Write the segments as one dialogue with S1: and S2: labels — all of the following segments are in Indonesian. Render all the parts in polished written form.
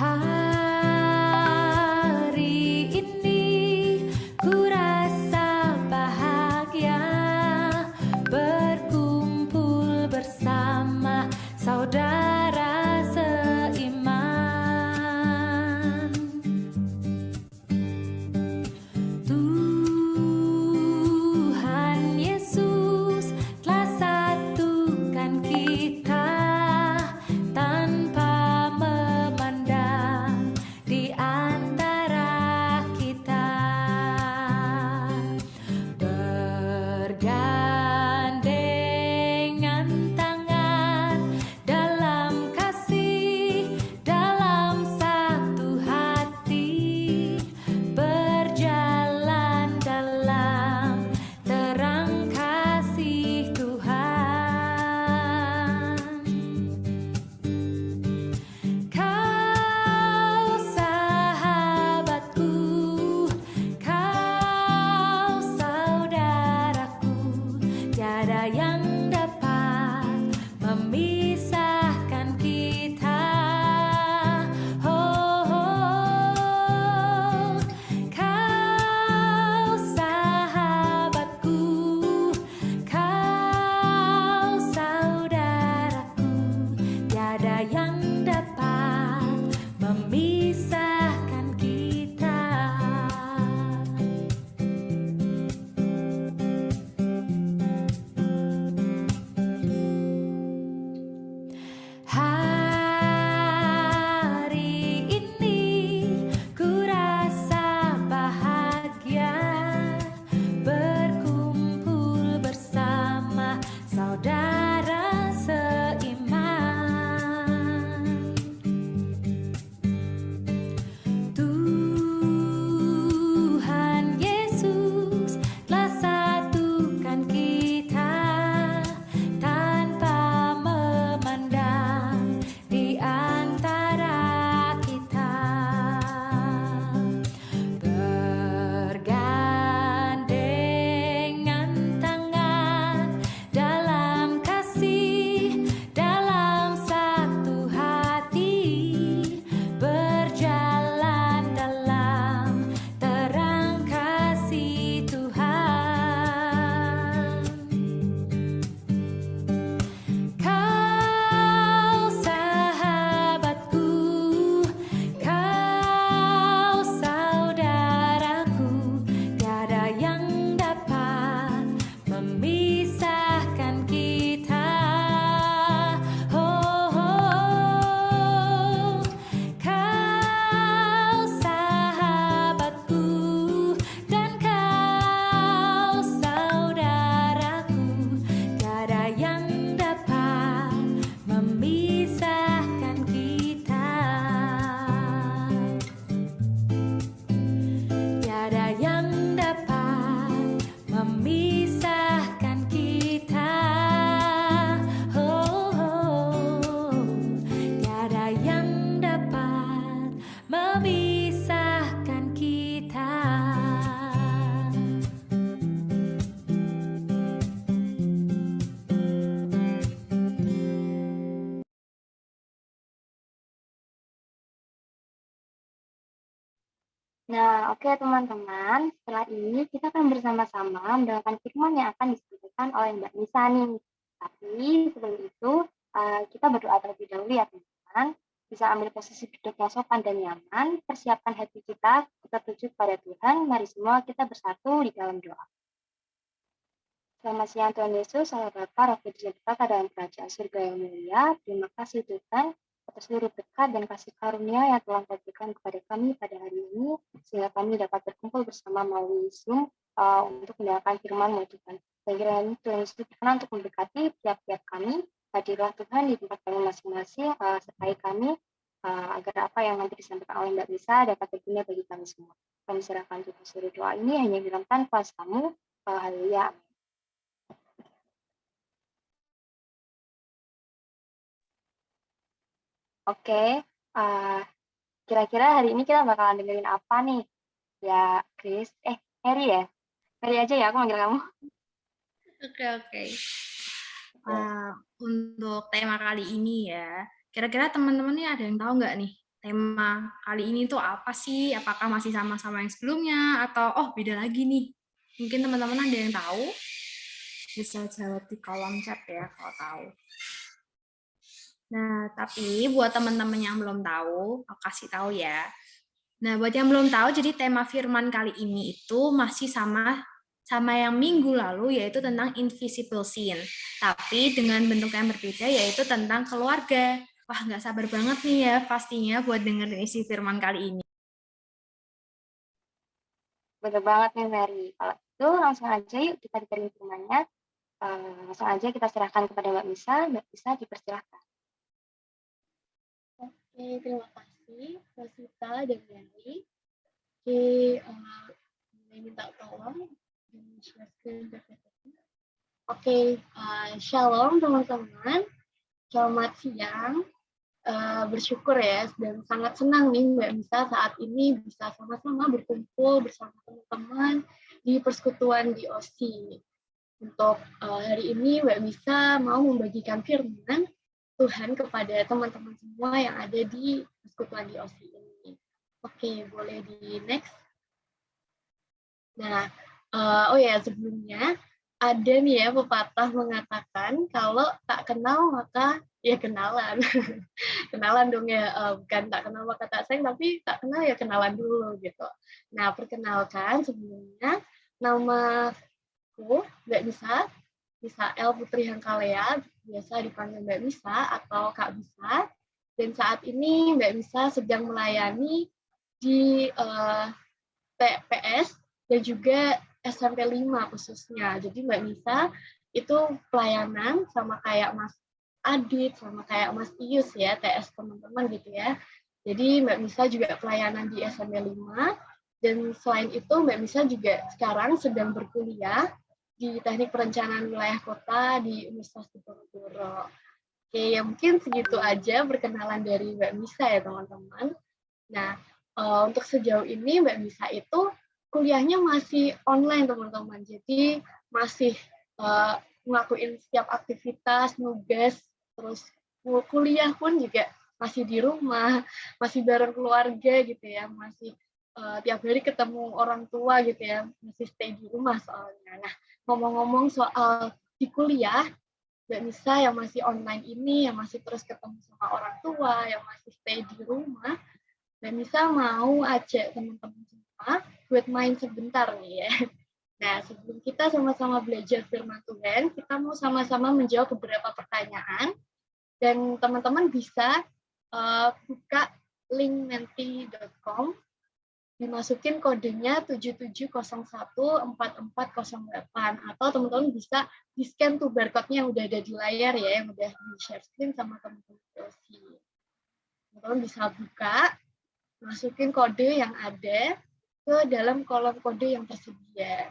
S1: Hari ini ku rasa bahagia berkumpul bersama saudara seiman. Tuhan Yesus telah satukan kita tanpa memandang di antara kita, bergandengan tangan dalam kasih, dalam satu hati, berjalan dalam terang kasih Tuhan. Kau sahabatku, kau saudaraku, tiada yang dapat memisahkan kita. Oh, oh. Kau sahabatku, kau saudaraku, tiada yang dapat memisahkan kita. Hari ini ku rasa bahagia berkumpul bersama saudara seiman. Tuhan Yesus telah satukan kita tanpa memandang di antara kita, bergandengan tangan dalam kasih, dalam satu hati, berjalan dalam terang kasih Tuhan. Kau sahabatku, kau saudaraku, tiada yang dapat memisahkan kita. Oh, oh. Kau sahabatku dan kau saudaraku, tiada yang dapat memisahkan kita. Tiada yang dapat memisahkan kita. Oh, oh. Tiada yang dapat memisahkan kita.
S2: Nah, oke teman-teman, setelah ini kita akan bersama-sama mendengarkan firman yang akan disampaikan oleh Mbak Nisa nih. Tapi sebelum itu, kita berdoa terlebih dahulu ya teman-teman. Bisa ambil posisi duduk yang sopan dan nyaman, persiapkan hati kita tuju pada Tuhan. Mari semua kita bersatu di dalam doa. Selamat siang Tuhan Yesus, Allah Bapa, Roh Kudus yang berkata dalam kerajaan surga yang mulia. Terima kasih Tuhan atas seluruh berkat dan kasih karunia yang telah Kau berikan kepada kami pada hari ini, sehingga kami dapat berkumpul bersama melalui Zoom untuk mendengarkan firman-Mu Tuhan. Dan kiranya Tuhan Yesus berkenan untuk memberkati tiap-tiap kami. Hadirlah Tuhan di tempat kami masing-masing, sertai kami, agar apa yang nanti disampaikan oleh Mbak Nisa dapat berguna bagi kami semua. Kami serahkan Tuhan seluruh doa ini hanya di dalam tangan kuasa-Mu. Haleluya. Oke, kira-kira hari ini kita bakalan dengerin apa nih? Ya, Chris, Harry ya? Harry aja ya, aku manggil kamu.
S3: Oke. Untuk tema kali ini ya, kira-kira teman-teman nih ada yang tahu nggak nih
S4: tema kali ini tuh apa sih? Apakah masih sama-sama yang sebelumnya atau beda lagi nih? Mungkin teman-teman ada yang tahu? Bisa jawab di kolom chat ya kalau tahu. Nah, tapi buat teman-teman yang belum tahu, aku kasih tahu ya. Nah, buat yang belum tahu, jadi tema firman kali ini itu masih sama yang minggu lalu, yaitu tentang invisible sin. Tapi dengan bentuk yang berbeda, yaitu tentang keluarga. Wah, nggak sabar banget nih ya pastinya buat dengerin isi firman kali ini.
S2: Bener banget nih Mary. Kalau itu langsung aja yuk kita dengerin firman-nya. Langsung aja kita serahkan kepada Mbak Misa. Mbak Misa dipersilahkan.
S3: Oke, terima kasih Mbak Sita dan Mary. Oke, saya minta tolong di share screen PPT. Oke, shalom teman-teman. Selamat siang. Bersyukur ya dan sangat senang nih Mbak Misa saat ini bisa sama-sama berkumpul bersama teman-teman di persekutuan di OC. Untuk hari ini Mbak Misa mau membagikan firman Tuhan kepada teman-teman semua yang ada di persekutuan di OC ini. Oke, boleh di next. Nah, sebelumnya ada nih ya pepatah mengatakan kalau tak kenal maka ya kenalan. Kenalan dong ya, bukan tak kenal maka tak sayang, tapi tak kenal ya kenalan dulu gitu. Nah, perkenalkan sebelumnya namaku Mbak Misa L Putri Hangkalea, biasa dipanggil Mbak Misa atau Kak Bisa. Dan saat ini Mbak Misa sedang melayani di TPS dan juga SMP 5 khususnya. Jadi Mbak Misa itu pelayanan sama kayak Mas Adit, sama kayak Mas Ius ya, TS teman-teman gitu ya. Jadi Mbak Misa juga pelayanan di SMP 5, dan selain itu Mbak Misa juga sekarang sedang berkuliah di Teknik Perencanaan Wilayah Kota di Universitas Diponegoro. Oke, ya mungkin segitu aja perkenalan dari Mbak Misa ya teman-teman. Nah, untuk sejauh ini Mbak Misa itu kuliahnya masih online teman-teman, jadi masih ngelakuin setiap aktivitas, nugas, terus kuliah pun juga masih di rumah, masih bareng keluarga gitu ya, masih tiap hari ketemu orang tua gitu ya, masih stay di rumah soalnya. Nah, ngomong-ngomong soal di kuliah, Mbak Nisa yang masih online ini, yang masih terus ketemu sama orang tua, yang masih stay di rumah, Mbak Nisa mau ajak teman-teman semua buat main sebentar nih ya. Nah, sebelum kita sama-sama belajar firman Tuhan, kita mau sama-sama menjawab beberapa pertanyaan, dan teman-teman bisa buka link menti.com, dimasukin kodenya 77014408, atau teman-teman bisa di-scan tuh barcode-nya yang udah ada di layar ya, yang udah di-share screen sama teman-teman dosi. Teman-teman bisa buka, masukin kode yang ada ke dalam kolom kode yang tersedia.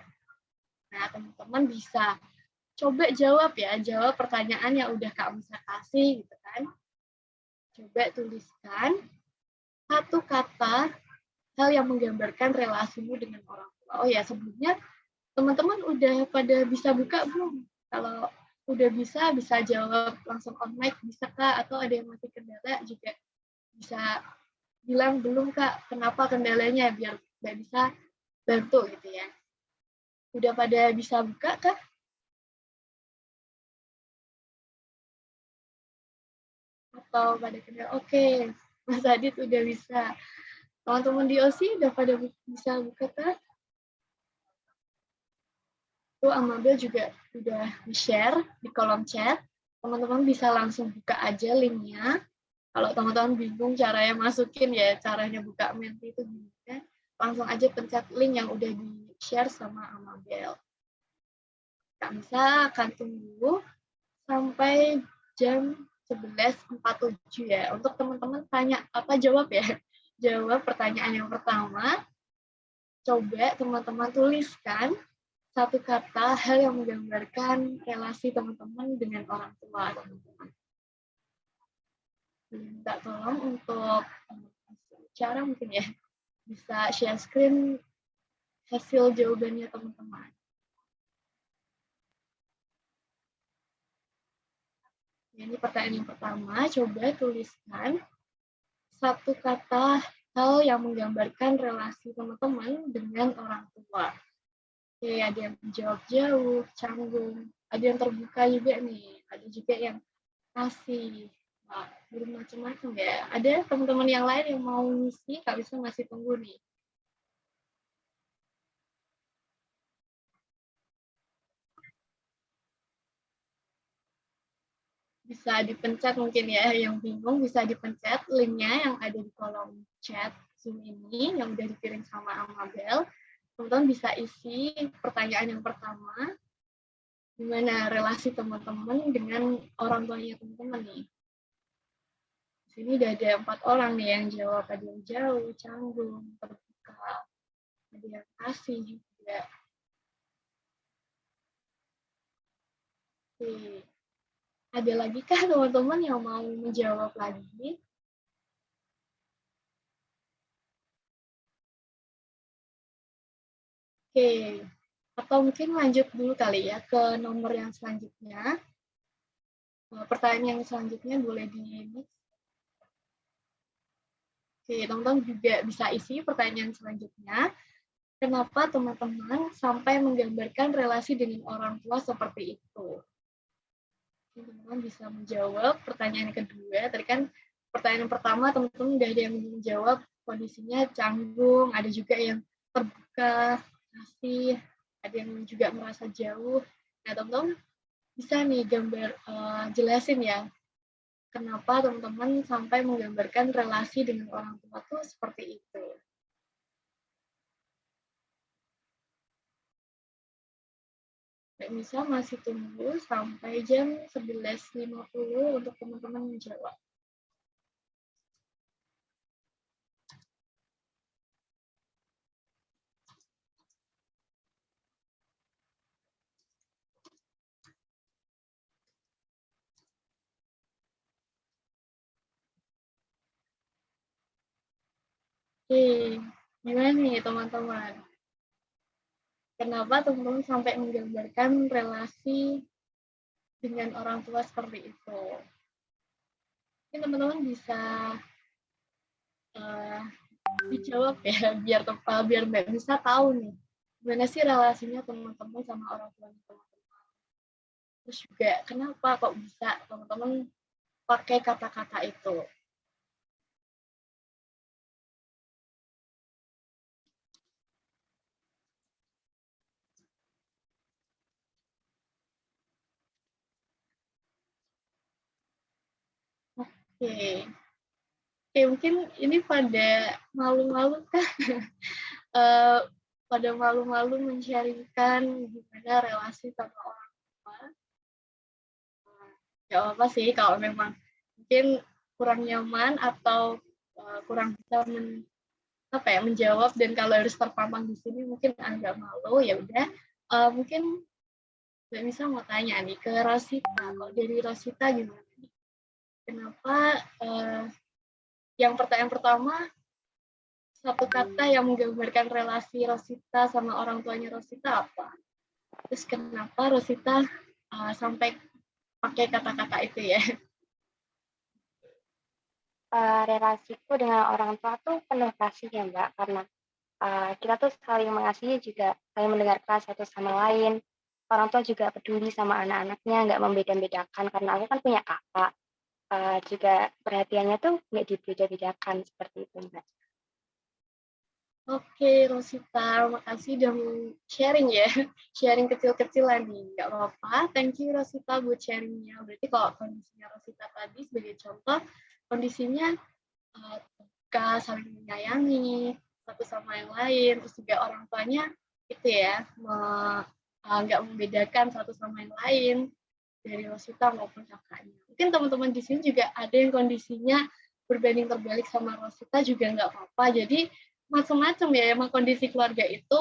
S3: Nah, teman-teman bisa coba jawab ya, jawab pertanyaan yang udah Kak Misa kasih gitu kan. Coba tuliskan satu kata hal yang menggambarkan relasimu dengan orang tua. Oh ya, sebelumnya teman-teman udah pada bisa buka belum? Kalau udah bisa jawab langsung on mic, bisa Kak? Atau ada yang masih kendala juga bisa bilang belum Kak, kenapa kendalanya, biar Mbak bisa bantu gitu ya. Udah pada bisa buka Kak? Atau pada kendala? Oke, Mas Adit udah bisa. Teman-teman di OSI udah pada bisa buka Kak? Tuh Amabel juga udah share di kolom chat. Teman-teman bisa langsung buka aja linknya. Kalau teman-teman bingung caranya masukin ya, caranya buka Menti itu gimana, langsung aja pencet link yang udah di-share sama Amabel. Kak Misa akan tunggu sampai jam 11.47 ya. Untuk teman-teman tanya apa jawab ya. Jawab pertanyaan yang pertama. Coba teman-teman tuliskan satu kata hal yang menggambarkan relasi teman-teman dengan orang tua teman-teman. Minta tolong untuk cara mungkin ya bisa share screen hasil jawabannya teman-teman. Ini pertanyaan yang pertama, coba tuliskan satu kata hal yang menggambarkan relasi teman-teman dengan orang tua. Oke, ada yang menjawab jauh, canggung, ada yang terbuka juga nih, ada juga yang kasih. Wah, bermacam-macam ya. Ada teman-teman yang lain yang mau ngisi, Kak Wisnu masih tunggu nih. Bisa dipencet mungkin ya, yang bingung bisa dipencet linknya yang ada di kolom chat Zoom ini, yang udah dikirim sama Amabel. Teman-teman bisa isi pertanyaan yang pertama, gimana relasi teman-teman dengan orang tuanya teman-teman nih. Di sini udah ada 4 orang nih yang jawab, ada yang jauh, canggung, terbuka, ada yang kasih juga. Oke. Ada lagi kah teman-teman yang mau menjawab lagi? Oke, atau mungkin lanjut dulu kali ya ke nomor yang selanjutnya. Pertanyaan yang selanjutnya boleh di-next. Oke, teman-teman juga bisa isi pertanyaan selanjutnya. Kenapa teman-teman sampai menggambarkan relasi dengan orang tua seperti itu? Teman-teman bisa menjawab pertanyaan yang kedua. Tadi kan pertanyaan pertama teman-teman udah ada yang menjawab kondisinya canggung, ada juga yang terbuka, kasih, ada yang juga merasa jauh. Nah, teman-teman bisa nih jelasin ya, kenapa teman-teman sampai menggambarkan relasi dengan orang tua tuh seperti itu. Mbak Nisa masih tunggu sampai jam 11.50 untuk teman-teman menjawab. Oke, gimana nih teman-teman? Kenapa teman-teman sampai menggambarkan relasi dengan orang tua seperti itu? Mungkin teman-teman bisa dijawab ya, biar Mbak Nisa tahu nih, gimana sih relasinya teman-teman sama orang tua teman-teman. Terus juga kenapa kok bisa teman-teman pakai kata-kata itu? Oke. Oke, mungkin ini pada malu-malu kan? Pada malu-malu men-sharingkan gimana relasi sama orang tua. Nggak apa-apa sih kalau memang mungkin kurang nyaman atau kurang bisa menjawab, dan kalau harus terpampang di sini mungkin agak malu, ya udah. Mungkin Mbak Nisa mau tanya nih ke Rosita. Kalau dari Rosita gimana nih? Kenapa yang pertanyaan pertama, satu kata yang menggambarkan relasi Rosita sama orang tuanya Rosita apa? Terus kenapa Rosita sampai pakai kata-kata itu ya?
S2: Relasiku dengan orang tua tuh penuh kasih ya Mbak, karena kita tuh saling mengasihi juga saling mendengarkan satu sama lain. Orang tua juga peduli sama anak-anaknya, nggak membeda-bedakan, karena aku kan punya kakak, juga perhatiannya tuh nggak dibeda-bedakan, seperti itu Mbak.
S3: Oke, Rosita, makasih udah sharing ya. Sharing kecil-kecilan nih, nggak apa-apa. Thank you Rosita buat sharingnya. Berarti kalau kondisinya Rosita tadi sebagai contoh, kondisinya suka saling menyayangi satu sama yang lain, terus juga orang tuanya itu ya, nggak membedakan satu sama yang lain dari Rosita maupun kakaknya. Mungkin teman-teman di sini juga ada yang kondisinya berbanding terbalik sama Rosita juga nggak apa-apa. Jadi macam-macam ya, emang kondisi keluarga itu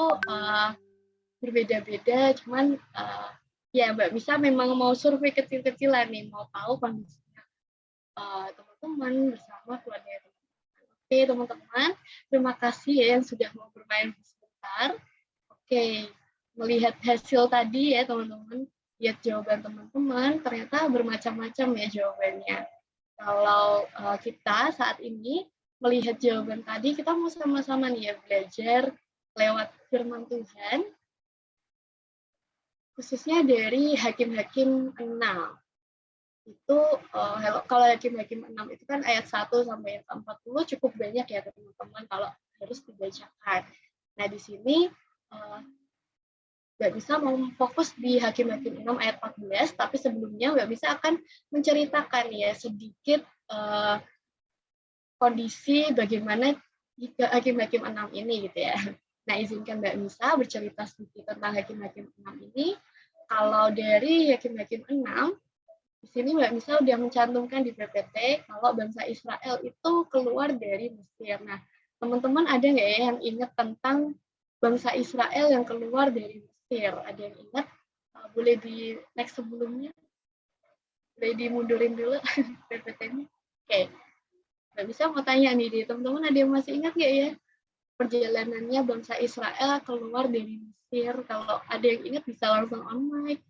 S3: berbeda-beda. Cuman ya Mbak Misa memang mau survei kecil-kecilan nih, mau tahu kondisinya teman-teman bersama keluarga teman-teman. Oke teman-teman, terima kasih ya yang sudah mau bermain sebentar. Oke, melihat hasil tadi ya teman-teman, lihat jawaban teman-teman, ternyata bermacam-macam ya jawabannya. Kalau kita saat ini melihat jawaban tadi, kita mau sama-sama nih ya belajar lewat firman Tuhan, khususnya dari Hakim-Hakim 6. Itu kalau Hakim-Hakim 6 itu kan ayat 1 sampai ayat 40 cukup banyak ya teman-teman kalau harus dibacakan. Nah, di sini nggak bisa mau fokus di Hakim-Hakim 6 ayat 14, tapi sebelumnya nggak bisa akan menceritakan ya sedikit kondisi bagaimana Hakim-Hakim 6 ini gitu ya. Nah, izinkan Mbak Nisa bercerita sedikit tentang Hakim-Hakim 6 ini. Kalau dari Hakim-Hakim 6, di sini Mbak Nisa udah mencantumkan di PPT kalau bangsa Israel itu keluar dari Mesir. Nah, teman-teman ada nggak ya yang ingat tentang bangsa Israel yang keluar dari Mesir? Ada yang ingat? Boleh di next sebelumnya? Boleh dimundurin dulu PPT-nya? Oke. Mbak Nisa mau tanya nih, teman-teman ada yang masih ingat nggak ya perjalanannya bangsa Israel keluar dari Mesir? Kalau ada yang ingat bisa langsung on mic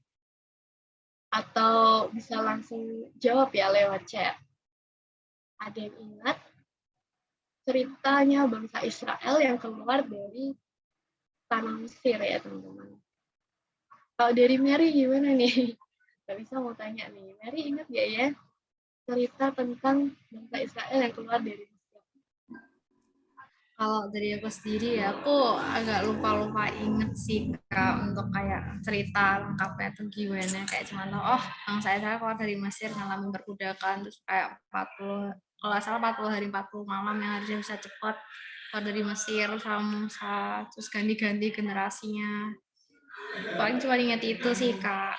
S3: atau bisa langsung jawab ya lewat chat. Ada yang ingat ceritanya bangsa Israel yang keluar dari tanah Mesir ya teman-teman. Kalau dari Mary gimana nih? Gak bisa mau tanya nih, Mary ingat gak ya cerita tentang bangsa Israel yang keluar dari Mesir?
S4: Kalau dari aku sendiri ya, aku agak lupa-lupa inget sih Kak, untuk kayak cerita lengkapnya tuh gimana. Kayak cuma tahu, oh bangsa Israel keluar dari Mesir ngalamin perbudakan, terus kayak 40, kalau nggak salah 40 hari 40 malam yang harusnya bisa cepat keluar dari Mesir sama Musa, terus ganti-ganti generasinya. Paling cuma inget itu sih Kak.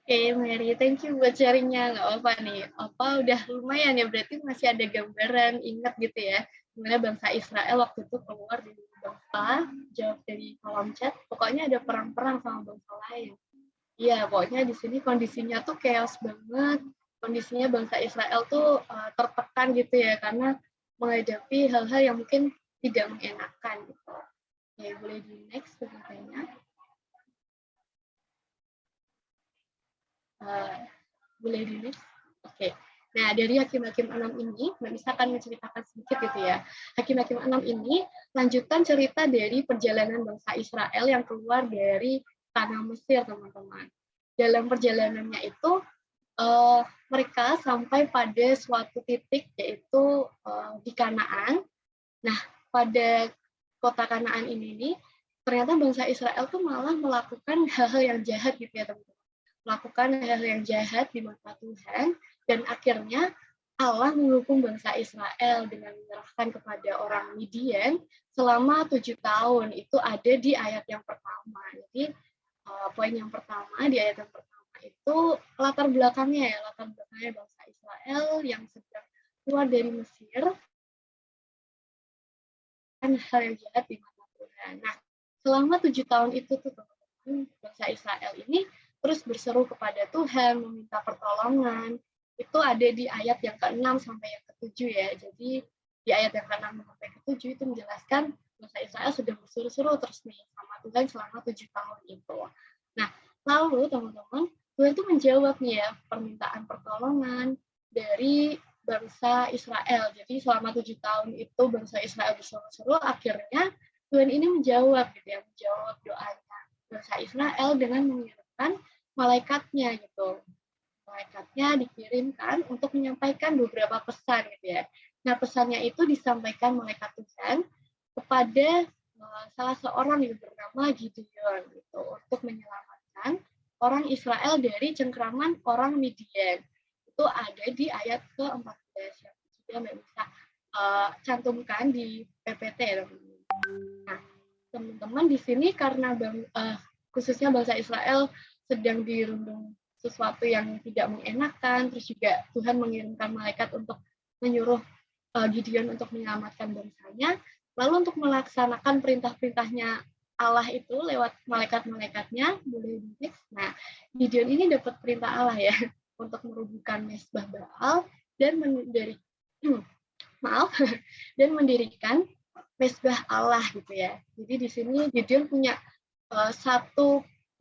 S3: Oke, Mary, thank you buat sharingnya. Nggak apa nih, udah lumayan ya, berarti masih ada gambaran, ingat gitu ya, gimana bangsa Israel waktu itu keluar dari bangsa, jawab dari kolom chat, pokoknya ada perang-perang sama bangsa lain. Iya, pokoknya di sini kondisinya tuh chaos banget, kondisinya bangsa Israel tuh tertekan gitu ya, karena menghadapi hal-hal yang mungkin tidak mengenakan gitu. Oke, boleh di next selanjutnya. Boleh di next? Oke. Nah, dari Hakim-Hakim 6 ini, Mbak Nisa akan menceritakan sedikit gitu ya. Hakim-Hakim 6 ini lanjutan cerita dari perjalanan bangsa Israel yang keluar dari tanah Mesir, teman-teman. Dalam perjalanannya itu, mereka sampai pada suatu titik, yaitu di Kanaan. Nah, pada kota Kanaan ini nih, ternyata bangsa Israel tuh malah melakukan hal-hal yang jahat gitu ya, teman-teman. Melakukan hal yang jahat di mata Tuhan, dan akhirnya Allah menghukum bangsa Israel dengan menyerahkan kepada orang Midian selama 7 tahun. Itu ada di ayat yang pertama. Jadi poin yang pertama di ayat yang pertama itu latar belakangnya bangsa Israel yang sedang keluar dari Mesir dan hal yang jahat di mata Tuhan. Nah, selama 7 tahun itu tuh teman-teman, bangsa Israel ini terus berseru kepada Tuhan, meminta pertolongan. Itu ada di ayat yang ke-6 sampai yang ke-7 ya. Jadi di ayat yang ke-6 sampai ke-7 itu menjelaskan bangsa Israel sudah berseru-seru terus nih sama Tuhan selama 7 tahun itu. Nah, lalu teman-teman, Tuhan itu menjawab nih ya permintaan pertolongan dari bangsa Israel. Jadi selama 7 tahun itu bangsa Israel berseru-seru, akhirnya Tuhan ini menjawab gitu ya, menjawab doanya bangsa Israel dengan mengirimkan malaikatnya gitu. Malaikatnya dikirimkan untuk menyampaikan beberapa pesan gitu ya. Nah, pesannya itu disampaikan malaikat Tuhan kepada salah seorang yang bernama Gideon gitu untuk menyelamatkan orang Israel dari cengkraman orang Midian. Itu ada di ayat ke-14 yang sudah Mbak bisa cantumkan di PPT ya, teman-teman. Nah, teman-teman di sini karena khususnya bangsa Israel sedang dirundung sesuatu yang tidak mengenakan, terus juga Tuhan mengirimkan malaikat untuk menyuruh Gideon untuk menyelamatkan bangsanya, lalu untuk melaksanakan perintah-perintahnya Allah itu lewat malaikat-malaikatnya, boleh di next. Nah, Gideon ini dapat perintah Allah ya untuk merubuhkan mesbah Baal dan dan mendirikan mesbah Allah gitu ya. Jadi di sini Gideon punya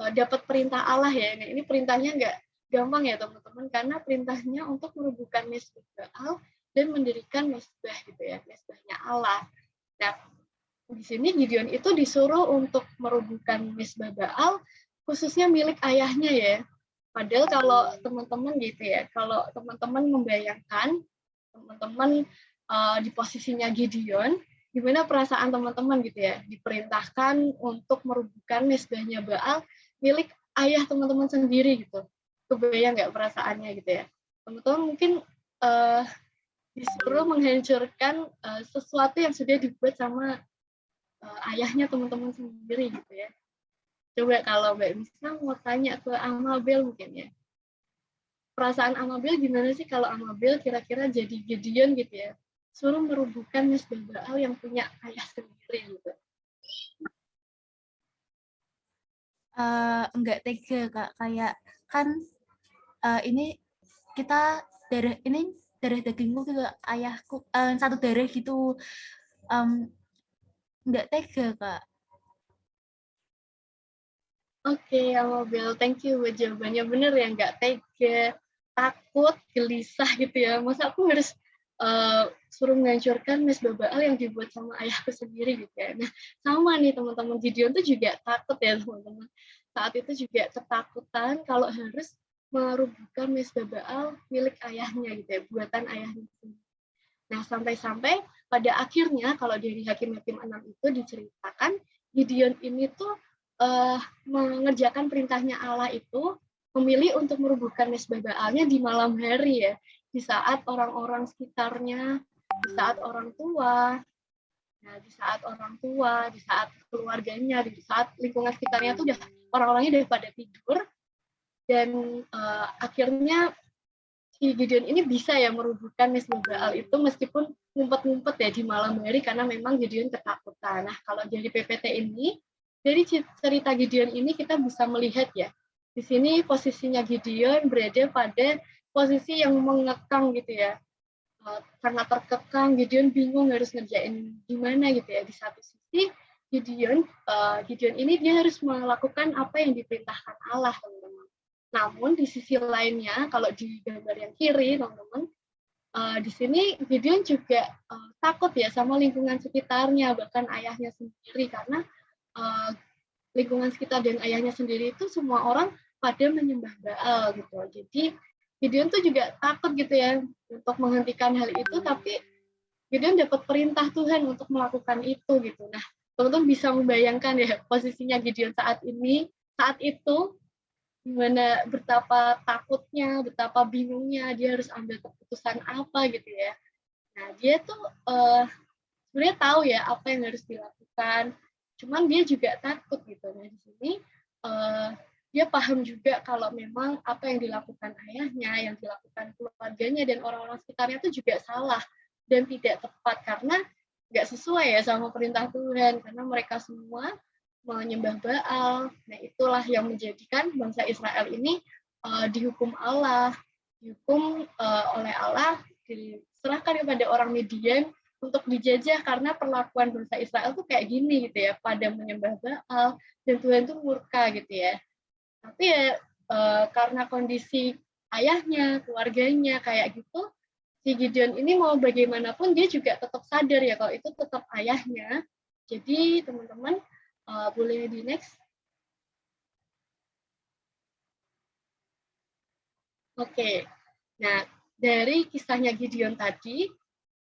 S3: dapat perintah Allah ya. Nah, ini perintahnya nggak gampang ya teman-teman, karena perintahnya untuk merubuhkan mesbah Baal dan mendirikan mezbah gitu ya, mezbahnya Allah. Nah, di sini Gideon itu disuruh untuk merubuhkan mezbah Baal khususnya milik ayahnya ya. Padahal kalau teman-teman gitu ya, kalau teman-teman membayangkan teman-teman di posisinya Gideon, gimana perasaan teman-teman gitu ya, diperintahkan untuk merubuhkan mezbahnya Baal milik ayah teman-teman sendiri gitu. Kebayang nggak perasaannya gitu ya? Teman-teman mungkin disuruh menghancurkan sesuatu yang sudah dibuat sama ayahnya teman-teman sendiri gitu ya. Coba kalau Mbak Misa mau tanya ke Amabel mungkin ya. Perasaan Amabel gimana sih kalau Amabel kira-kira jadi Gideon gitu ya. Suruh merubuhkan mezbah Baal yang punya ayah sendiri gitu.
S5: Enggak tega Kak, kayak kan ini kita darah dagingku juga ayahku satu darah gitu, enggak tega Kak.
S3: Oke, Amabel, thank you buat jawabannya. Bener ya, nggak tega, takut, gelisah gitu ya. Masa aku harus suruh menghancurkan mezbah Baal yang dibuat sama ayahku sendiri gitu ya. Nah, sama nih teman-teman, Gideon tuh juga takut ya teman-teman. Saat itu juga ketakutan kalau harus merubuhkan mezbah Baal milik ayahnya gitu ya, buatan ayahnya sendiri. Nah, sampai-sampai pada akhirnya kalau dari Hakim-Hakim 6 itu diceritakan, Gideon ini tuh mengerjakan perintahnya Allah itu memilih untuk merubuhkan mezbah Baalnya di malam hari ya, di saat orang-orang sekitarnya, di saat orang tua, nah di saat orang tua, di saat keluarganya, di saat lingkungan sekitarnya tuh udah orang-orangnya udah pada tidur dan akhirnya si Gideon ini bisa ya merubuhkan mezbah Baal itu meskipun ngumpet-ngumpet ya di malam hari karena memang Gideon ketakutan. Nah, kalau dari PPT ini, dari cerita Gideon ini kita bisa melihat ya, di sini posisinya Gideon berada pada posisi yang mengekang gitu ya. Karena terkekang, Gideon bingung harus ngerjain gimana gitu ya. Di satu sisi, Gideon ini dia harus melakukan apa yang diperintahkan Allah, teman-teman. Namun di sisi lainnya, kalau di gambar yang kiri, teman-teman, di sini Gideon juga takut ya sama lingkungan sekitarnya, bahkan ayahnya sendiri, karena lingkungan sekitar dan ayahnya sendiri itu semua orang pada menyembah Baal gitu. Jadi Gideon tuh juga takut gitu ya untuk menghentikan hal itu, tapi Gideon dapat perintah Tuhan untuk melakukan itu gitu. Nah, teman-teman bisa membayangkan ya posisinya Gideon saat itu gimana, betapa takutnya, betapa bingungnya, dia harus ambil keputusan apa gitu ya. Nah, dia tuh sebenarnya tahu ya apa yang harus dilakukan, cuman dia juga takut gitu. Nah, di sini dia paham juga kalau memang apa yang dilakukan ayahnya, yang dilakukan keluarganya dan orang-orang sekitarnya itu juga salah dan tidak tepat karena nggak sesuai ya sama perintah Tuhan, karena mereka semua menyembah Baal. Nah, itulah yang menjadikan bangsa Israel ini dihukum Allah, dihukum oleh Allah, diserahkan kepada orang Midian untuk dijajah karena perlakuan bangsa Israel tuh kayak gini gitu ya, pada menyembah Baal dan Tuhan tuh murka gitu ya. Tapi ya karena kondisi ayahnya, keluarganya kayak gitu, si Gideon ini mau bagaimanapun dia juga tetap sadar ya kalau itu tetap ayahnya. Jadi teman-teman boleh di next. Oke. Nah, dari kisahnya Gideon tadi,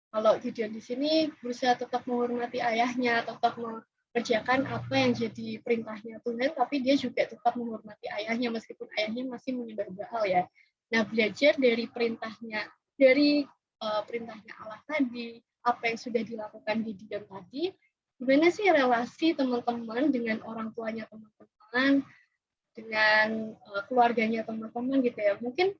S3: kalau Gideon di sini berusaha tetap menghormati ayahnya, tetap mengerjakan apa yang jadi perintahnya Tuhan, tapi dia juga tetap menghormati ayahnya meskipun ayahnya masih menyembah Baal ya. Nah, belajar dari perintahnya Allah tadi, apa yang sudah dilakukan Gideon tadi, gimana sih relasi teman-teman dengan orang tuanya teman-teman, dengan keluarganya teman-teman gitu ya. Mungkin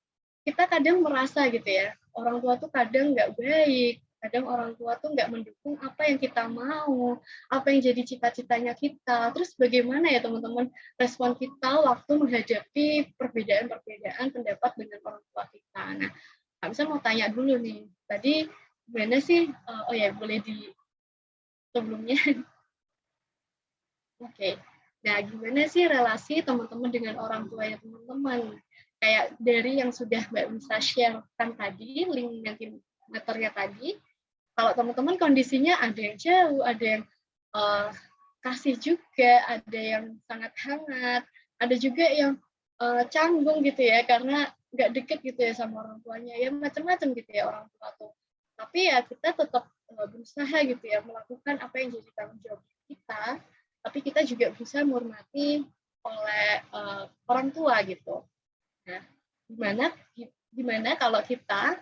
S3: kita kadang merasa gitu ya, orang tua tuh kadang nggak baik, kadang orang tua tuh nggak mendukung apa yang kita mau, apa yang jadi cita-citanya kita. Terus bagaimana ya teman-teman respon kita waktu menghadapi perbedaan-perbedaan pendapat dengan orang tua kita. Nah, Kak bisa mau tanya dulu nih, tadi gimana sih, oh ya boleh di sebelumnya. Oke, nah gimana sih relasi teman-teman dengan orang tuanya teman-teman? Kayak dari yang sudah Mbak bisa share-kan tadi, link nanti meternya tadi, kalau teman-teman kondisinya ada yang jauh, ada yang kasih juga, ada yang sangat hangat, ada juga yang canggung gitu ya, karena nggak deket gitu ya sama orang tuanya, ya macam-macam gitu ya orang tua tuh. Tapi ya kita tetap berusaha gitu ya, melakukan apa yang jadi tanggung jawab kita, tapi kita juga bisa menghormati oleh orang tua gitu. Nah, gimana kalau kita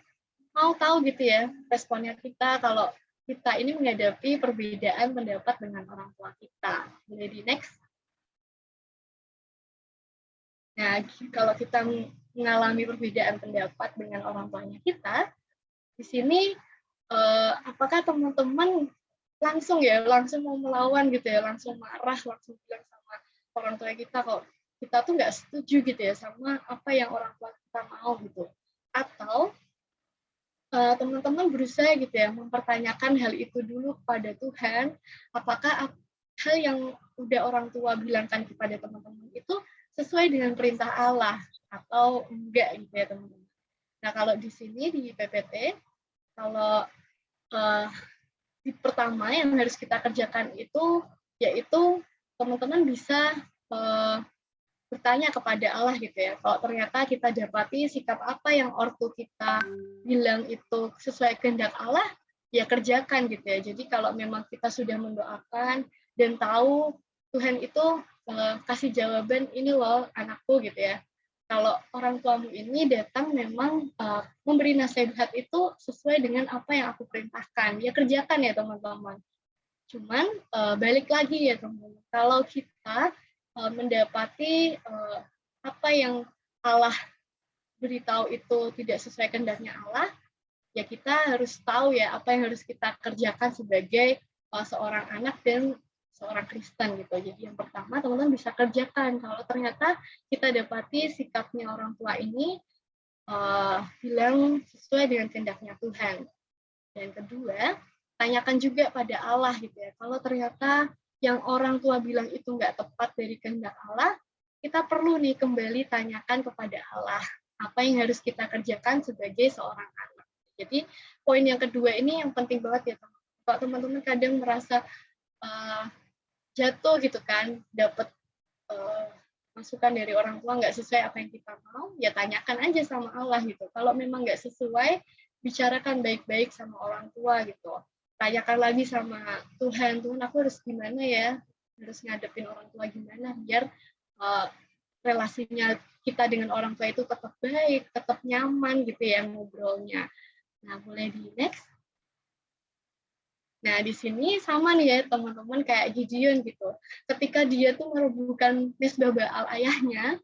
S3: mau tahu gitu ya responnya kita kalau kita ini menghadapi perbedaan pendapat dengan orang tua kita. Boleh di next. Nah, kalau kita mengalami perbedaan pendapat dengan orang tuanya kita, di sini apakah teman-teman langsung mau melawan gitu ya, langsung marah, langsung bilang sama orang tua kita kalau kita tuh nggak setuju gitu ya sama apa yang orang tua kita mau gitu. Atau teman-teman berusaha gitu ya mempertanyakan hal itu dulu kepada Tuhan, apakah hal yang udah orang tua bilangkan kepada teman-teman itu sesuai dengan perintah Allah atau enggak gitu ya teman-teman. Nah kalau di sini di PPT, kalau di pertama yang harus kita kerjakan itu yaitu teman-teman bisa bertanya kepada Allah gitu ya. Kalau ternyata kita dapati sikap apa yang ortu kita bilang itu sesuai kehendak Allah, ya kerjakan gitu ya. Jadi kalau memang kita sudah mendoakan dan tahu Tuhan itu kasih jawaban ini loh anakku gitu ya. Kalau orang tuamu ini datang memang memberi nasihat itu sesuai dengan apa yang aku perintahkan, ya kerjakan ya teman-teman. Cuman balik lagi ya teman-teman. Kalau kita mendapati apa yang Allah beritahu itu tidak sesuai kehendaknya Allah, ya kita harus tahu ya apa yang harus kita kerjakan sebagai seorang anak dan seorang Kristen gitu. Jadi yang pertama teman-teman bisa kerjakan kalau ternyata kita dapati sikapnya orang tua ini bilang sesuai dengan kehendaknya Tuhan. Dan kedua, tanyakan juga pada Allah gitu ya. Kalau ternyata yang orang tua bilang itu nggak tepat dari kehendak Allah, kita perlu nih kembali tanyakan kepada Allah apa yang harus kita kerjakan sebagai seorang anak. Jadi poin yang kedua ini yang penting banget ya teman-teman. Kalau teman-teman kadang merasa jatuh gitu kan, dapat masukan dari orang tua nggak sesuai apa yang kita mau, ya tanyakan aja sama Allah gitu. Kalau memang nggak sesuai, bicarakan baik-baik sama orang tua gitu. Tanyakan lagi sama Tuhan aku harus gimana ya, harus ngadepin orang tua gimana biar relasinya kita dengan orang tua itu tetap baik, tetap nyaman gitu ya ngobrolnya. Nah, boleh di next. Nah, di sini sama nih ya teman-teman kayak Gideon gitu. Ketika dia tuh merobohkan mesbah Baal ayahnya,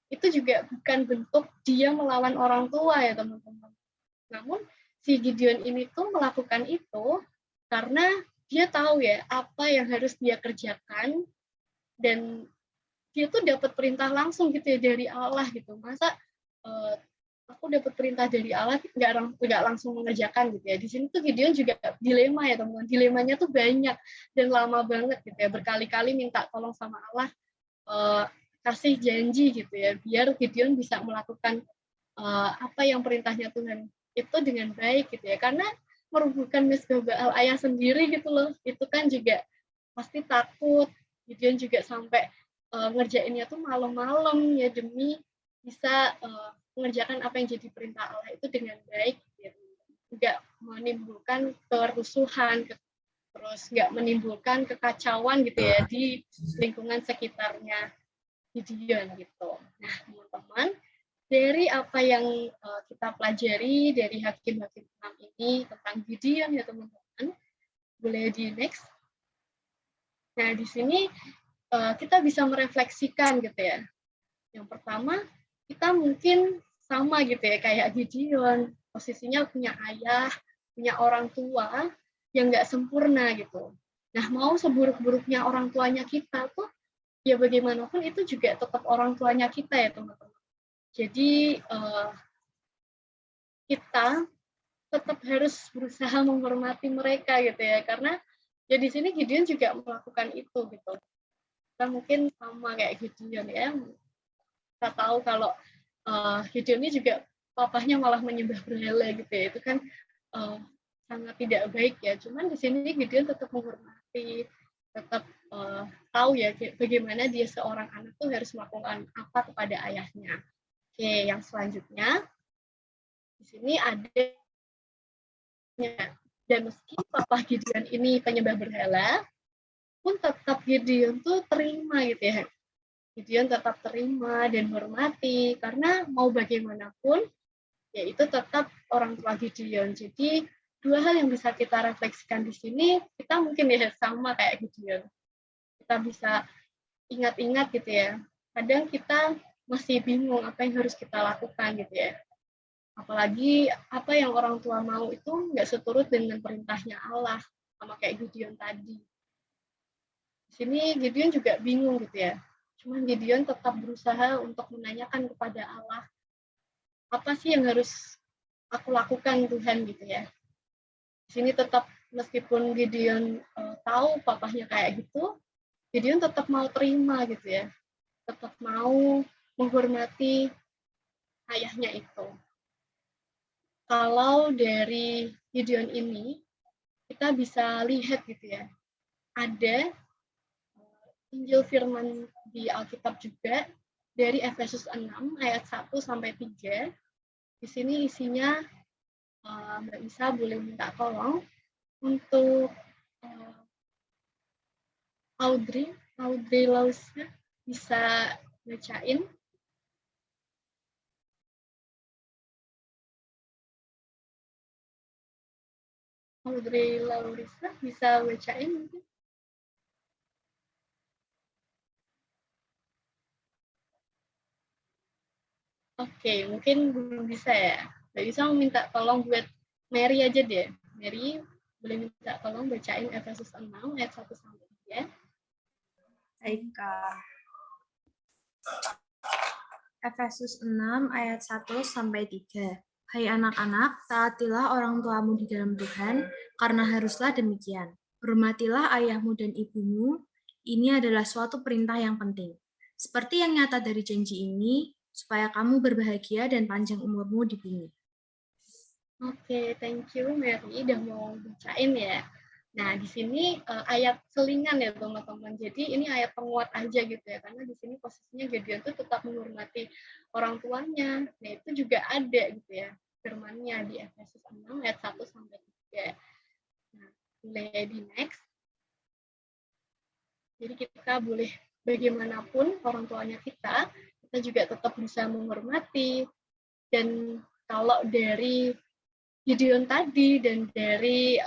S3: itu juga bukan bentuk dia melawan orang tua ya teman-teman. Namun si Gideon ini tuh melakukan itu karena dia tahu ya apa yang harus dia kerjakan dan dia tuh dapat perintah langsung gitu ya dari Allah gitu. Masa aku dapat perintah dari Allah nggak langsung mengerjakan gitu ya. Di sini tuh Gideon juga dilema ya teman-teman. Dilemanya tuh banyak dan lama banget gitu ya. Berkali-kali minta tolong sama Allah kasih janji gitu ya biar Gideon bisa melakukan apa yang perintahnya Tuhan itu dengan baik gitu ya, karena merubuhkan mesbah Baal ayah sendiri gitu loh, itu kan juga pasti takut. Gideon juga sampai ngerjainnya tuh malam-malam ya demi bisa mengerjakan apa yang jadi perintah Allah itu dengan baik gitu. Nggak menimbulkan kerusuhan, terus nggak menimbulkan kekacauan gitu ya di lingkungan sekitarnya Gideon gitu. Nah teman-teman, dari apa yang kita pelajari dari Hakim-Hakim 6 ini tentang Gideon ya teman-teman, boleh di next. Nah di sini kita bisa merefleksikan gitu ya. Yang pertama, kita mungkin sama gitu ya kayak Gideon, posisinya punya ayah, punya orang tua yang nggak sempurna gitu. Nah mau seburuk-buruknya orang tuanya kita tuh, ya bagaimanapun itu juga tetap orang tuanya kita ya teman-teman. Jadi kita tetap harus berusaha menghormati mereka gitu ya, karena ya di sini Gideon juga melakukan itu gitu. Kita mungkin sama kayak Gideon ya. Kita tahu kalau Gideon ini juga papahnya malah menyembah berhala gitu ya. Itu kan sangat tidak baik ya. Cuman di sini Gideon tetap menghormati, tetap tahu ya bagaimana dia seorang anak tuh harus melakukan apa kepada ayahnya. Oke, yang selanjutnya di sini ada dan meski papa Gideon ini penyembah berhala, pun tetap Gideon tuh terima gitu ya. Gideon tetap terima dan hormati karena mau bagaimanapun ya itu tetap orang tua Gideon. Jadi dua hal yang bisa kita refleksikan di sini, kita mungkin ya sama kayak Gideon. Kita bisa ingat-ingat gitu ya. Kadang kita masih bingung apa yang harus kita lakukan gitu ya. Apalagi apa yang orang tua mau itu nggak seturut dengan perintahnya Allah, sama kayak Gideon tadi. Di sini Gideon juga bingung gitu ya. Cuman Gideon tetap berusaha untuk menanyakan kepada Allah, apa sih yang harus aku lakukan Tuhan gitu ya. Di sini tetap meskipun Gideon tahu papahnya kayak gitu, Gideon tetap mau terima gitu ya. Tetap mau menghormati ayahnya itu. Kalau dari Gideon ini, kita bisa lihat gitu ya, ada Injil firman di Alkitab juga, dari Efesus 6 ayat 1 sampai 3. Di sini isinya, Mbak Isa boleh minta tolong untuk Audrey Lausnya bisa bacain. Audrey Laurisa bisa bacain mungkin? Oke, mungkin belum bisa ya. Mbak bisa minta tolong buat Mary aja deh. Mary boleh minta tolong bacain Efesus 6 ayat 1 sampai 3.
S4: Baik, Kak. Efesus 6 ayat 1 sampai 3. Hai anak-anak, taatilah orang tuamu di dalam Tuhan, karena haruslah demikian. Hormatilah ayahmu dan ibumu, ini adalah suatu perintah yang penting. Seperti yang nyata dari janji ini, supaya kamu berbahagia dan panjang umurmu di bumi.
S3: Oke, thank you Mary udah mau bacain ya. Nah, di sini ayat selingan ya teman-teman. Jadi ini ayat penguat aja gitu ya, karena di sini posisinya Gideon tuh tetap menghormati orang tuanya. Nah, itu juga ada gitu ya firman-nya di Efesus 6 ayat 1 sampai 3. Nah, mulai di next. Jadi kita boleh bagaimanapun orang tuanya kita juga tetap bisa menghormati. Dan kalau dari Gideon tadi dan dari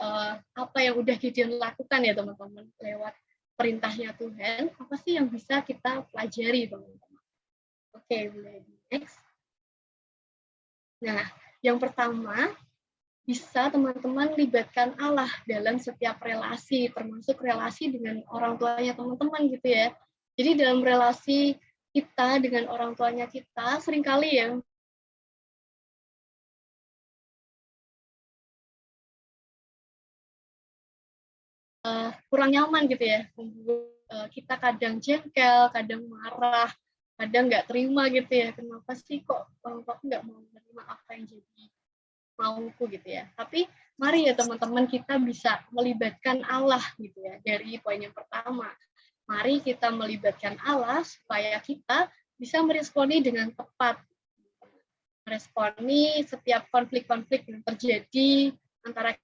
S3: apa yang udah Gideon lakukan ya teman-teman lewat perintahnya Tuhan, apa sih yang bisa kita pelajari teman-teman? Oke, mulai next. Nah, yang pertama bisa teman-teman libatkan Allah dalam setiap relasi, termasuk relasi dengan orang tuanya teman-teman gitu ya. Jadi dalam relasi kita dengan orang tuanya kita seringkali ya kurang nyaman gitu ya, kita kadang jengkel, kadang marah, kadang nggak terima gitu ya, kenapa sih kok orang tua nggak mau menerima apa yang jadi mauku gitu ya. Tapi mari ya teman-teman kita bisa melibatkan Allah gitu ya, dari poin yang pertama. Mari kita melibatkan Allah supaya kita bisa meresponi dengan tepat. Meresponi setiap konflik-konflik yang terjadi antara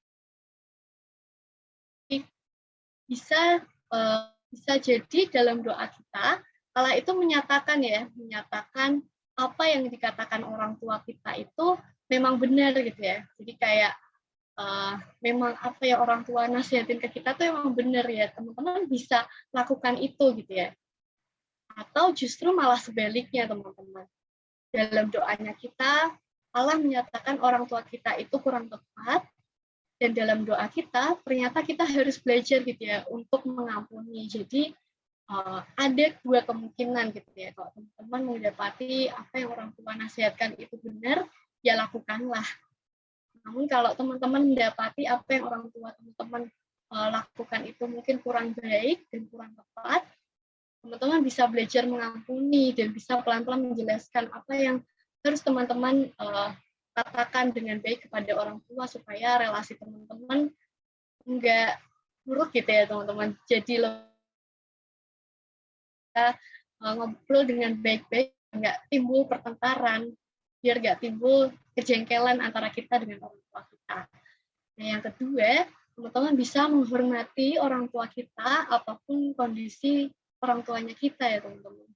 S3: bisa jadi dalam doa kita, Allah itu menyatakan apa yang dikatakan orang tua kita itu memang benar gitu ya. Jadi kayak memang apa yang orang tua nasihatin ke kita tuh memang benar ya, teman-teman bisa lakukan itu gitu ya. Atau justru malah sebaliknya teman-teman. Dalam doanya kita, Allah menyatakan orang tua kita itu kurang tepat, dan dalam doa kita ternyata kita harus belajar gitu ya untuk mengampuni. Jadi ada dua kemungkinan gitu ya, kalau teman-teman mendapati apa yang orang tua nasihatkan itu benar, ya lakukanlah. Namun kalau teman-teman mendapati apa yang orang tua teman-teman lakukan itu mungkin kurang baik dan kurang tepat, teman-teman bisa belajar mengampuni dan bisa pelan-pelan menjelaskan apa yang harus teman-teman katakan dengan baik kepada orang tua supaya relasi teman-teman nggak buruk gitu ya teman-teman. Jadi ngobrol dengan baik-baik, nggak timbul pertengkaran, biar nggak timbul kejengkelan antara kita dengan orang tua kita. Nah, yang kedua, teman-teman bisa menghormati orang tua kita apapun kondisi orang tuanya kita ya teman-teman.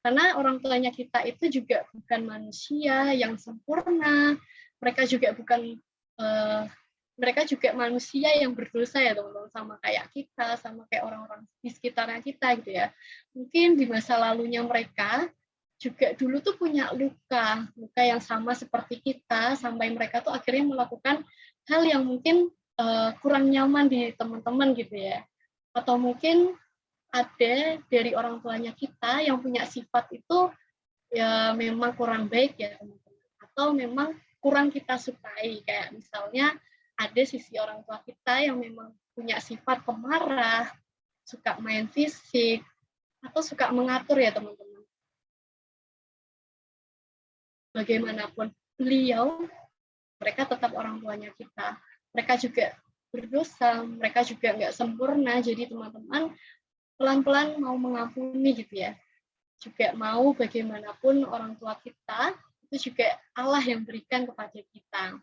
S3: Karena orang tuanya kita itu juga bukan manusia yang sempurna, mereka juga manusia yang berdosa ya teman-teman, sama kayak kita, sama kayak orang-orang di sekitarnya kita gitu ya. Mungkin di masa lalunya mereka juga dulu tuh punya luka yang sama seperti kita, sampai mereka tuh akhirnya melakukan hal yang mungkin kurang nyaman di teman-teman gitu ya. Atau mungkin ada dari orang tuanya kita yang punya sifat itu ya memang kurang baik ya teman-teman, atau memang kurang kita sukai, kayak misalnya ada sisi orang tua kita yang memang punya sifat pemarah, suka main fisik, atau suka mengatur ya teman-teman. Bagaimanapun beliau, mereka tetap orang tuanya kita. Mereka juga berdosa, mereka juga nggak sempurna, jadi teman-teman pelan-pelan mau mengampuni gitu ya. Juga mau bagaimanapun orang tua kita, itu juga Allah yang berikan kepada kita.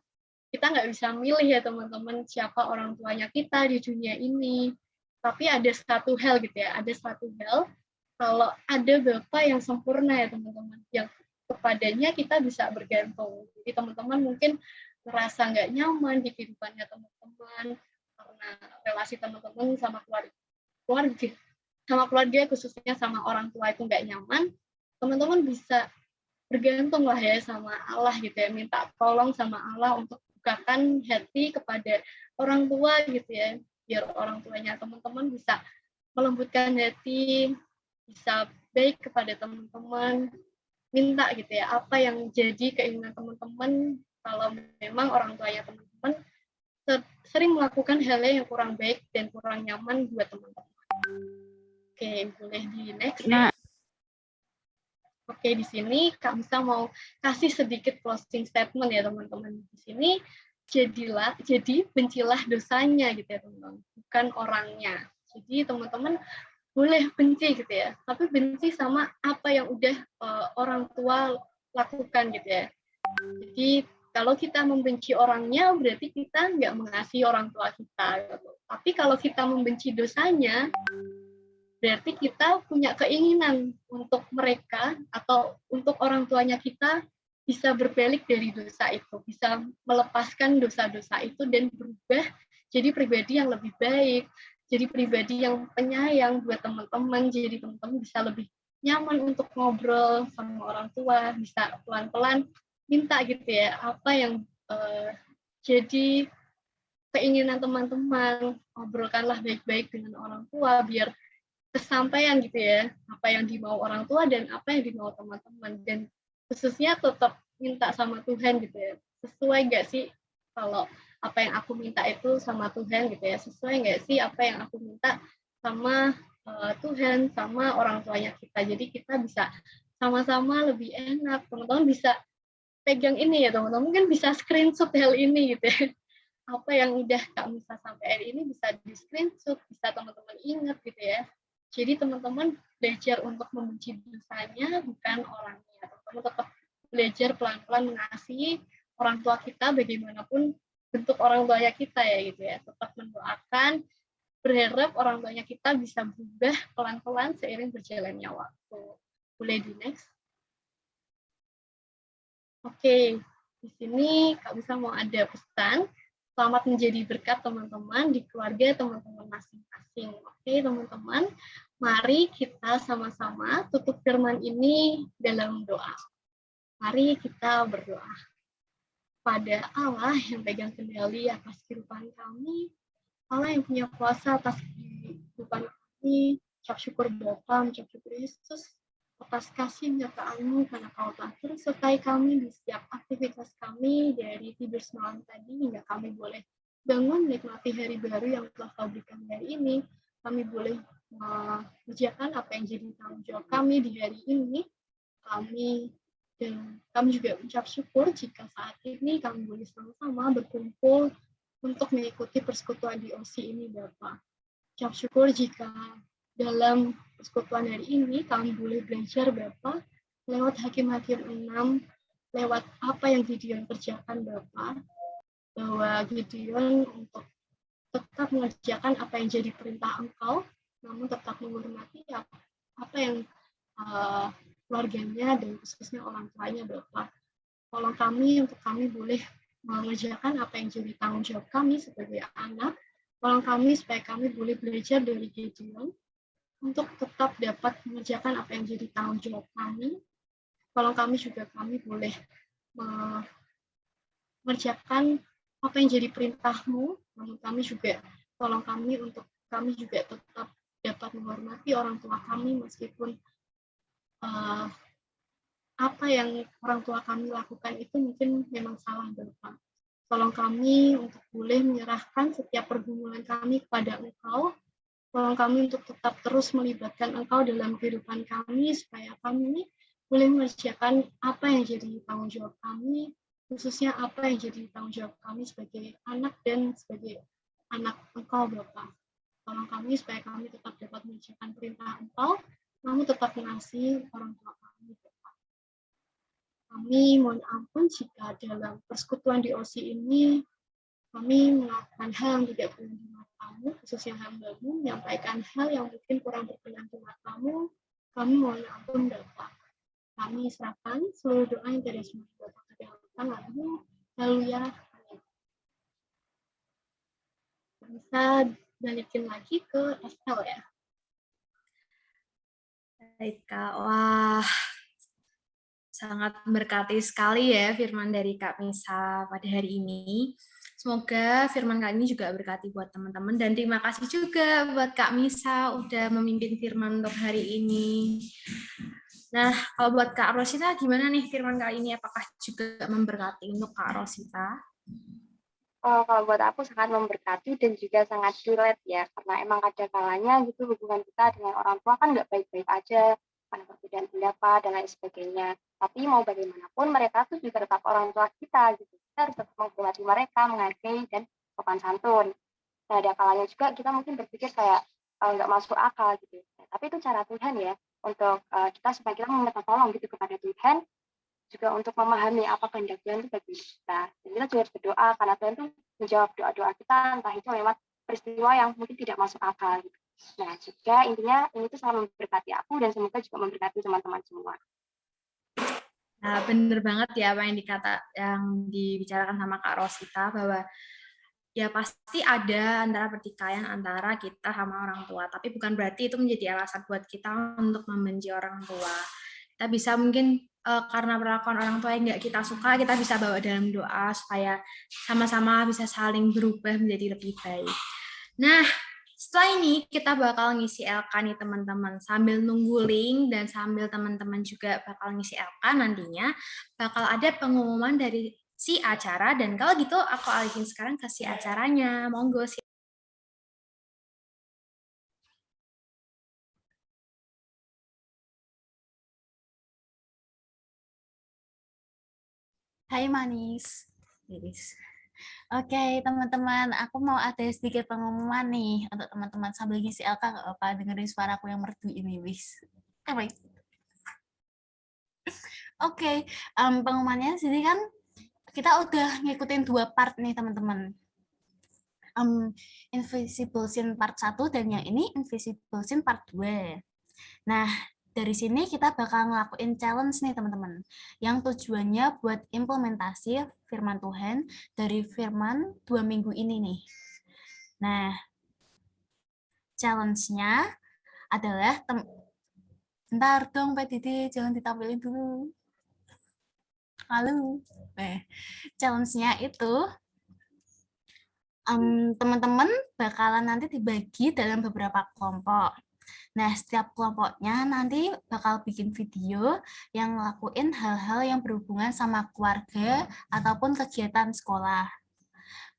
S3: Kita nggak bisa milih ya teman-teman siapa orang tuanya kita di dunia ini. Tapi ada satu hal gitu ya, ada satu hal kalau ada Bapa yang sempurna ya teman-teman, yang kepadanya kita bisa bergantung. Jadi teman-teman mungkin merasa nggak nyaman di kehidupannya teman-teman, karena relasi teman-teman sama keluarga khususnya sama orang tua itu nggak nyaman, teman-teman bisa bergantung lah ya sama Allah gitu ya, minta tolong sama Allah untuk bukakan hati kepada orang tua gitu ya, biar orang tuanya teman-teman bisa melembutkan hati, bisa baik kepada teman-teman, minta gitu ya apa yang jadi keinginan teman-teman. Kalau memang orang tuanya teman-teman sering melakukan hal yang kurang baik dan kurang nyaman buat teman-teman. Oke, boleh di next. Oke, di sini Kak Misa mau kasih sedikit closing statement ya teman-teman. Di sini jadi bencilah dosanya gitu ya teman-teman, bukan orangnya. Jadi teman-teman boleh benci gitu ya, tapi benci sama apa yang udah orang tua lakukan gitu ya. Jadi kalau kita membenci orangnya berarti kita nggak mengasihi orang tua kita gitu. Tapi kalau kita membenci dosanya, berarti kita punya keinginan untuk mereka atau untuk orang tuanya kita bisa berbalik dari dosa itu, bisa melepaskan dosa-dosa itu dan berubah jadi pribadi yang lebih baik, jadi pribadi yang penyayang buat teman-teman, jadi teman-teman bisa lebih nyaman untuk ngobrol sama orang tua, bisa pelan-pelan minta gitu ya, apa yang jadi keinginan teman-teman, ngobrolkanlah baik-baik dengan orang tua biar kesampaian gitu ya, apa yang dimau orang tua dan apa yang dimau teman-teman, dan khususnya tetap minta sama Tuhan gitu ya, sesuai nggak sih kalau apa yang aku minta itu sama Tuhan gitu ya, sesuai nggak sih apa yang aku minta sama Tuhan, sama orang tuanya kita. Jadi kita bisa sama-sama lebih enak, teman-teman bisa pegang ini ya teman-teman, mungkin bisa screenshot hal ini gitu ya, apa yang udah Kak Misa sampai hari ini bisa di screenshot, bisa teman-teman ingat gitu ya. Jadi teman-teman belajar untuk membenci dosanya, bukan orangnya. Teman-teman tetap belajar pelan-pelan mengasihi orang tua kita bagaimanapun bentuk orang tuanya kita ya gitu ya. Tetap mendoakan, berharap orang tuanya kita bisa berubah pelan-pelan seiring berjalannya waktu. Boleh di next? Oke, di sini Kak Bisa mau ada pesan. Selamat menjadi berkat teman-teman di keluarga teman-teman masing-masing. Oke, teman-teman, mari kita sama-sama tutup firman ini dalam doa. Mari kita berdoa. Pada Allah yang pegang kendali atas kehidupan kami, Allah yang punya kuasa atas kehidupan kami, ucap syukur Bapa, ucap syukur Yesus, atas kasih nyata-Mu karena Kau telah terus sertai kami di setiap aktivitas kami dari tidur semalam tadi hingga kami boleh bangun menikmati hari baru yang telah Kau berikan hari ini. Kami boleh mengerjakan apa yang jadi tanggung jawab kami di hari ini. Kami Dan kami juga mengucap syukur jika saat ini kami boleh sama-sama berkumpul untuk mengikuti persekutuan di OSI ini, Bapak. Ucap syukur jika dalam persekutuan hari ini kami boleh belajar, Bapak, lewat Hakim-Hakim 6, lewat apa yang Gideon kerjakan, Bapak, bahwa Gideon untuk tetap mengerjakan apa yang jadi perintah Engkau, namun tetap menghormati apa yang keluarganya dan khususnya orang tuanya, Bapak. Tolong kami untuk kami boleh mengerjakan apa yang jadi tanggung jawab kami sebagai anak. Tolong kami supaya kami boleh belajar dari Gideon untuk tetap dapat mengerjakan apa yang jadi tanggung jawab kami. Tolong kami juga kami boleh mengerjakan apa yang jadi perintah-Mu, namun kami juga tolong kami untuk kami juga tetap dapat menghormati orang tua kami meskipun apa yang orang tua kami lakukan itu mungkin memang salah, Bapak. Tolong kami untuk boleh menyerahkan setiap pergumulan kami kepada Engkau. Tolong kami untuk tetap terus melibatkan Engkau dalam kehidupan kami supaya kami boleh mengerjakan apa yang jadi tanggung jawab kami, khususnya apa yang jadi tanggung jawab kami sebagai anak dan sebagai anak Engkau, Bapak. Tolong kami supaya kami tetap dapat mengerjakan perintah Engkau, namun tetap mengasihi orang tua kami, Bapak. Kami mohon ampun jika dalam persekutuan di OSI ini kami melakukan hal yang tidak berkenan di mata-Mu, khususnya hamba-Mu, menyampaikan hal yang mungkin kurang berkenan di mata-Mu. Kami mohon ampun, Bapak. Kami serahkan seluruh doa yang dari semua Bapak ke dalam tangan-Mu. Haleluya. Bisa balikin lagi ke Estel ya.
S4: Baik, Kak. Wah, sangat berkati sekali ya firman dari Kak Misa pada hari ini. Semoga firman kali ini juga berkati buat teman-teman. Dan terima kasih juga buat Kak Misa udah memimpin firman untuk hari ini. Nah, kalau buat Kak Rosita, gimana nih firman kali ini? Apakah juga memberkati untuk Kak Rosita?
S2: Kalau buat aku sangat memberkati dan juga sangat relate ya, karena emang ada kalanya gitu hubungan kita dengan orang tua kan nggak baik-baik aja, karena perbedaan pendapat dan lain sebagainya. Tapi mau bagaimanapun mereka tuh juga tetap orang tua kita gitu. Kita harus tetap menghormati mereka, menghargai dan sopan santun. Nah, ada kalanya juga kita mungkin berpikir kayak nggak masuk akal gitu. Nah, tapi itu cara Tuhan ya untuk kita supaya kita meminta tolong gitu kepada Tuhan, juga untuk memahami apa kehendak Tuhan itu bagi kita. Dan kita juga harus berdoa karena Tuhan itu menjawab doa-doa kita, entah itu lewat peristiwa yang mungkin tidak masuk akal. Gitu. Nah, juga intinya ini tuh selalu memberkati aku dan semoga juga memberkati teman-teman semua.
S4: Nah, bener banget ya apa yang dibicarakan sama Kak Rosita, bahwa ya pasti ada antara pertikaian antara kita sama orang tua, tapi bukan berarti itu menjadi alasan buat kita untuk membenci orang tua. Kita bisa mungkin karena perlakuan orang tua yang nggak kita suka, kita bisa bawa dalam doa supaya sama-sama bisa saling berubah menjadi lebih baik. Nah, setelah ini kita bakal ngisi LK nih teman-teman. Sambil nunggu link dan sambil teman-teman juga bakal ngisi LK, nantinya bakal ada pengumuman dari si acara, dan kalau gitu aku alihin sekarang ke si acaranya. Monggo sih.
S5: Hai Manis. Oke, teman-teman, aku mau ada sedikit pengumuman nih untuk teman-teman sambil ngisi LK, nggak apa-apa dengerin suaraku yang merdu ini, wis. Oke, pengumumannya sini kan kita udah ngikutin 2 part nih, teman-teman. Invisible Scene part 1 dan yang ini Invisible Scene part 2. Nah, dari sini kita bakal ngelakuin challenge nih teman-teman, yang tujuannya buat implementasi firman Tuhan dari firman 2 minggu ini nih. Nah, challenge-nya adalah, bentar dong Pak Didi, jangan ditampilin dulu. Halo. Challenge-nya itu, teman-teman bakalan nanti dibagi dalam beberapa kelompok. Nah, setiap kelompoknya nanti bakal bikin video yang ngelakuin hal-hal yang berhubungan sama keluarga ataupun kegiatan sekolah.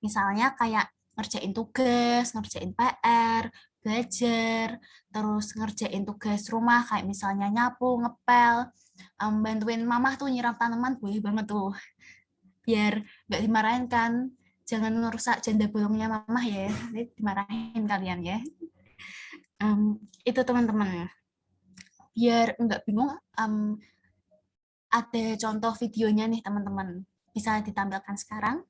S5: Misalnya kayak ngerjain tugas, ngerjain PR, belajar, terus ngerjain tugas rumah kayak misalnya nyapu, ngepel, bantuin mamah tuh nyiram tanaman boleh banget tuh. Biar nggak dimarahin kan. Jangan ngerusak janda bolongnya mamah ya. Nanti dimarahin kalian ya. Itu teman-teman. Biar nggak bingung, ada contoh videonya nih teman-teman. Bisa ditampilkan sekarang.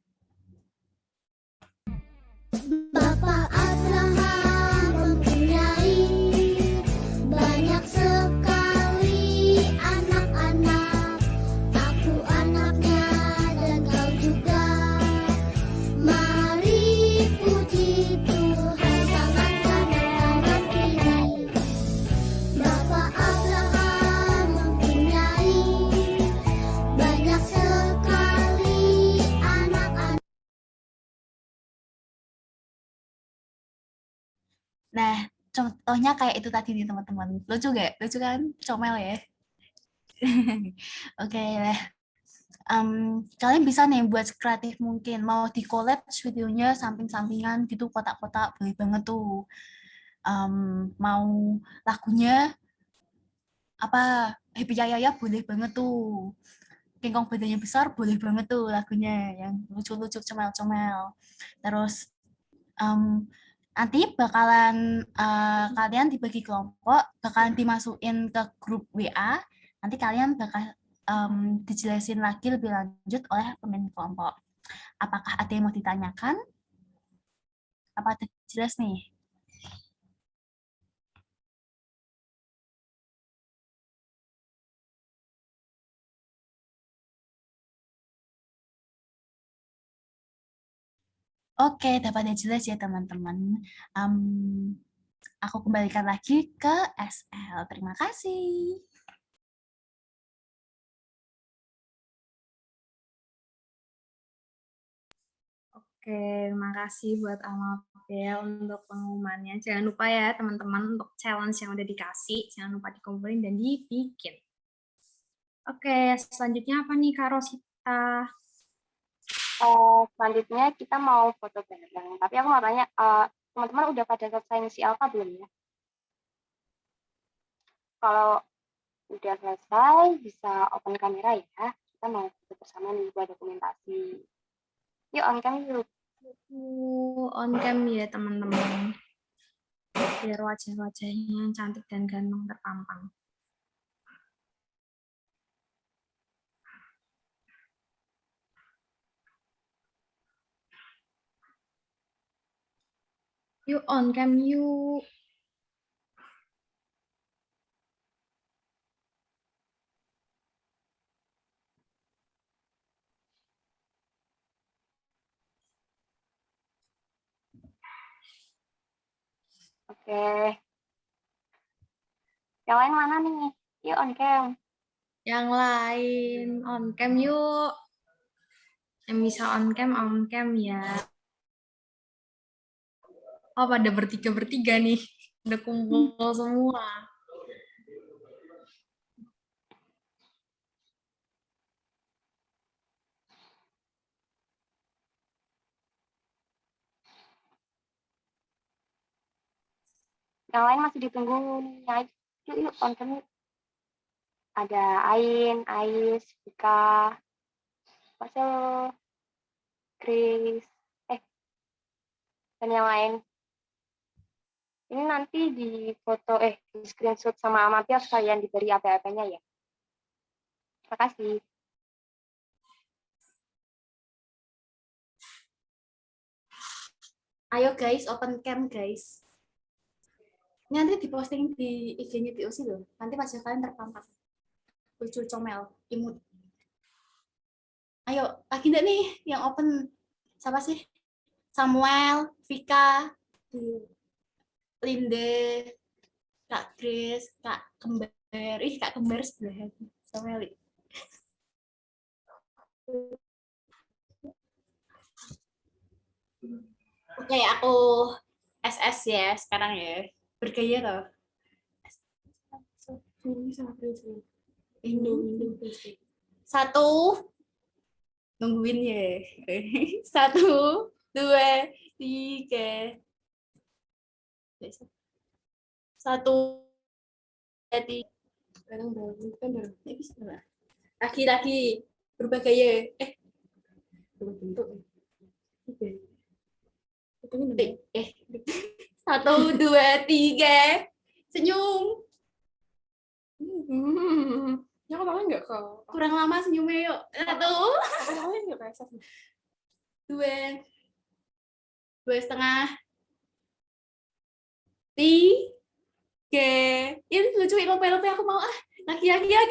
S6: Bapak Abraham mempunyai banyak sekali anak-anak. Aku anaknya dan kau juga. Mari puji Tuhan sangat ini. Bapak Abraham mempunyai banyak sekali anak-anak.
S5: Nah, contohnya kayak itu tadi nih teman-teman. Lucu gak? Lucu kan? Comel ya? Oke lah. Kalian bisa nih buat kreatif mungkin. Mau di collab videonya samping-sampingan gitu, kotak-kotak. Boleh banget tuh. Mau lagunya apa Happy Yaya boleh banget tuh. King Kong badannya besar boleh banget tuh lagunya yang lucu-lucu comel-comel. Terus nanti bakalan kalian dibagi kelompok, bakalan dimasukin ke grup WA. Nanti kalian bakal dijelasin lagi lebih lanjut oleh pemimpin kelompok. Apakah ada yang mau ditanyakan? Apa ada jelas nih? Oke, dapat jelas ya teman-teman. Aku kembalikan lagi ke SL. Terima kasih.
S4: Oke, terima kasih buat Amabel untuk pengumumannya. Jangan lupa ya teman-teman untuk challenge yang udah dikasih, jangan lupa dikumpulin dan dibikin. Oke, selanjutnya apa nih Kak Rosita?
S2: Selanjutnya kita mau foto bareng. Tapi aku mau tanya, teman-teman udah pada selesai ngisi alfa belum ya? Kalau udah selesai, bisa open kamera ya. Kita mau foto bersama nih buat dokumentasi. Yuk on cam yuk.
S4: On cam ya teman-teman. Biar wajah-wajahnya cantik dan ganteng terpampang. Yuk on cam yuk.
S2: Oke. Yang lain mana nih? Yuk on cam.
S4: Yang lain on cam yuk. Yang bisa on cam ya. Oh, pada bertiga-bertiga nih. Udah kumpul semua.
S2: Yang lain masih ditunggu nih. Yuk on cam yuk. Ada Ain, Ais, Vika, Marcelo, Chris, dan yang lain. Ini nanti di foto, di screenshot sama Amatia sekalian diberi apa-apanya ya. Terima kasih.
S5: Ayo guys, open cam guys. Ini nanti diposting di IG-nya POC loh. Nanti wajah kalian terpampang. Lucu, comel, imut. Ayo, lagi enggak nih yang open? Siapa sih? Samuel, Vika, Linde, Kak Grace, Kak Kembar. Kak Kembar sebelah Samuel. Oke, aku SS ya sekarang ya. Bergaya loh. Satu, nungguin ya. 1, 2, 3. 1, 2, 3.
S7: Barang kan baru bisa lah. Laki-laki berubah gaya. Berubah bentuk. Satu, dua, tiga. Senyum. Ya kok nggak kok. Kurang lama senyumnya yuk. Satu. Apa nggak kerasa. Dua. 2,5. 3. Ini lucu lope aku mau lagi yang banyak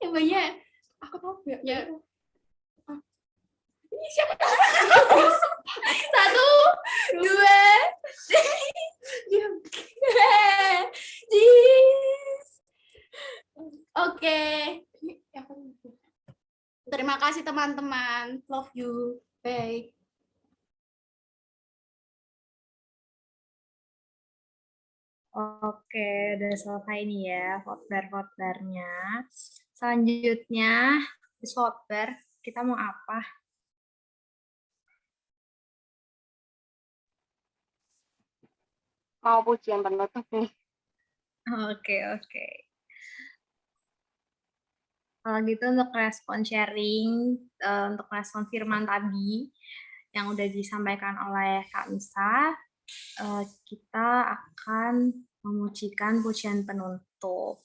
S7: yang banyak. Aku tahu ya. Ini siapa? 1, 2, 3. Jis. Oke. Terima kasih teman-teman. Love you. Bye.
S4: Oke, udah selesai nih ya voter-voternya. Selanjutnya, voter, kita mau apa?
S2: Mau pujian penutup nih.
S4: Oke. Kalau gitu untuk respon sharing, untuk respon firman tadi yang udah disampaikan oleh Kak Nisa, kita akan memujikan pujian penutup.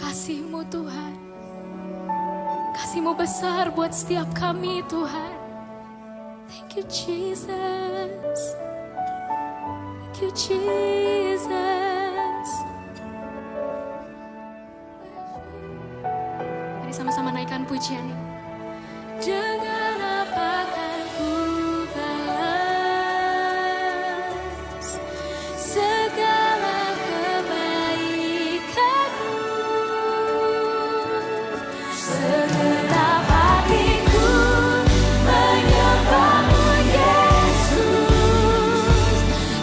S1: kasih-Mu Tuhan. Kasih-Mu besar buat setiap kami Tuhan. Thank you Jesus. Thank you Jesus. Mari sama-sama naikkan pujian ini. Dengan apa kan ku balas segala kebaikan-Mu. Segenap hatiku menyembah-Mu Yesus.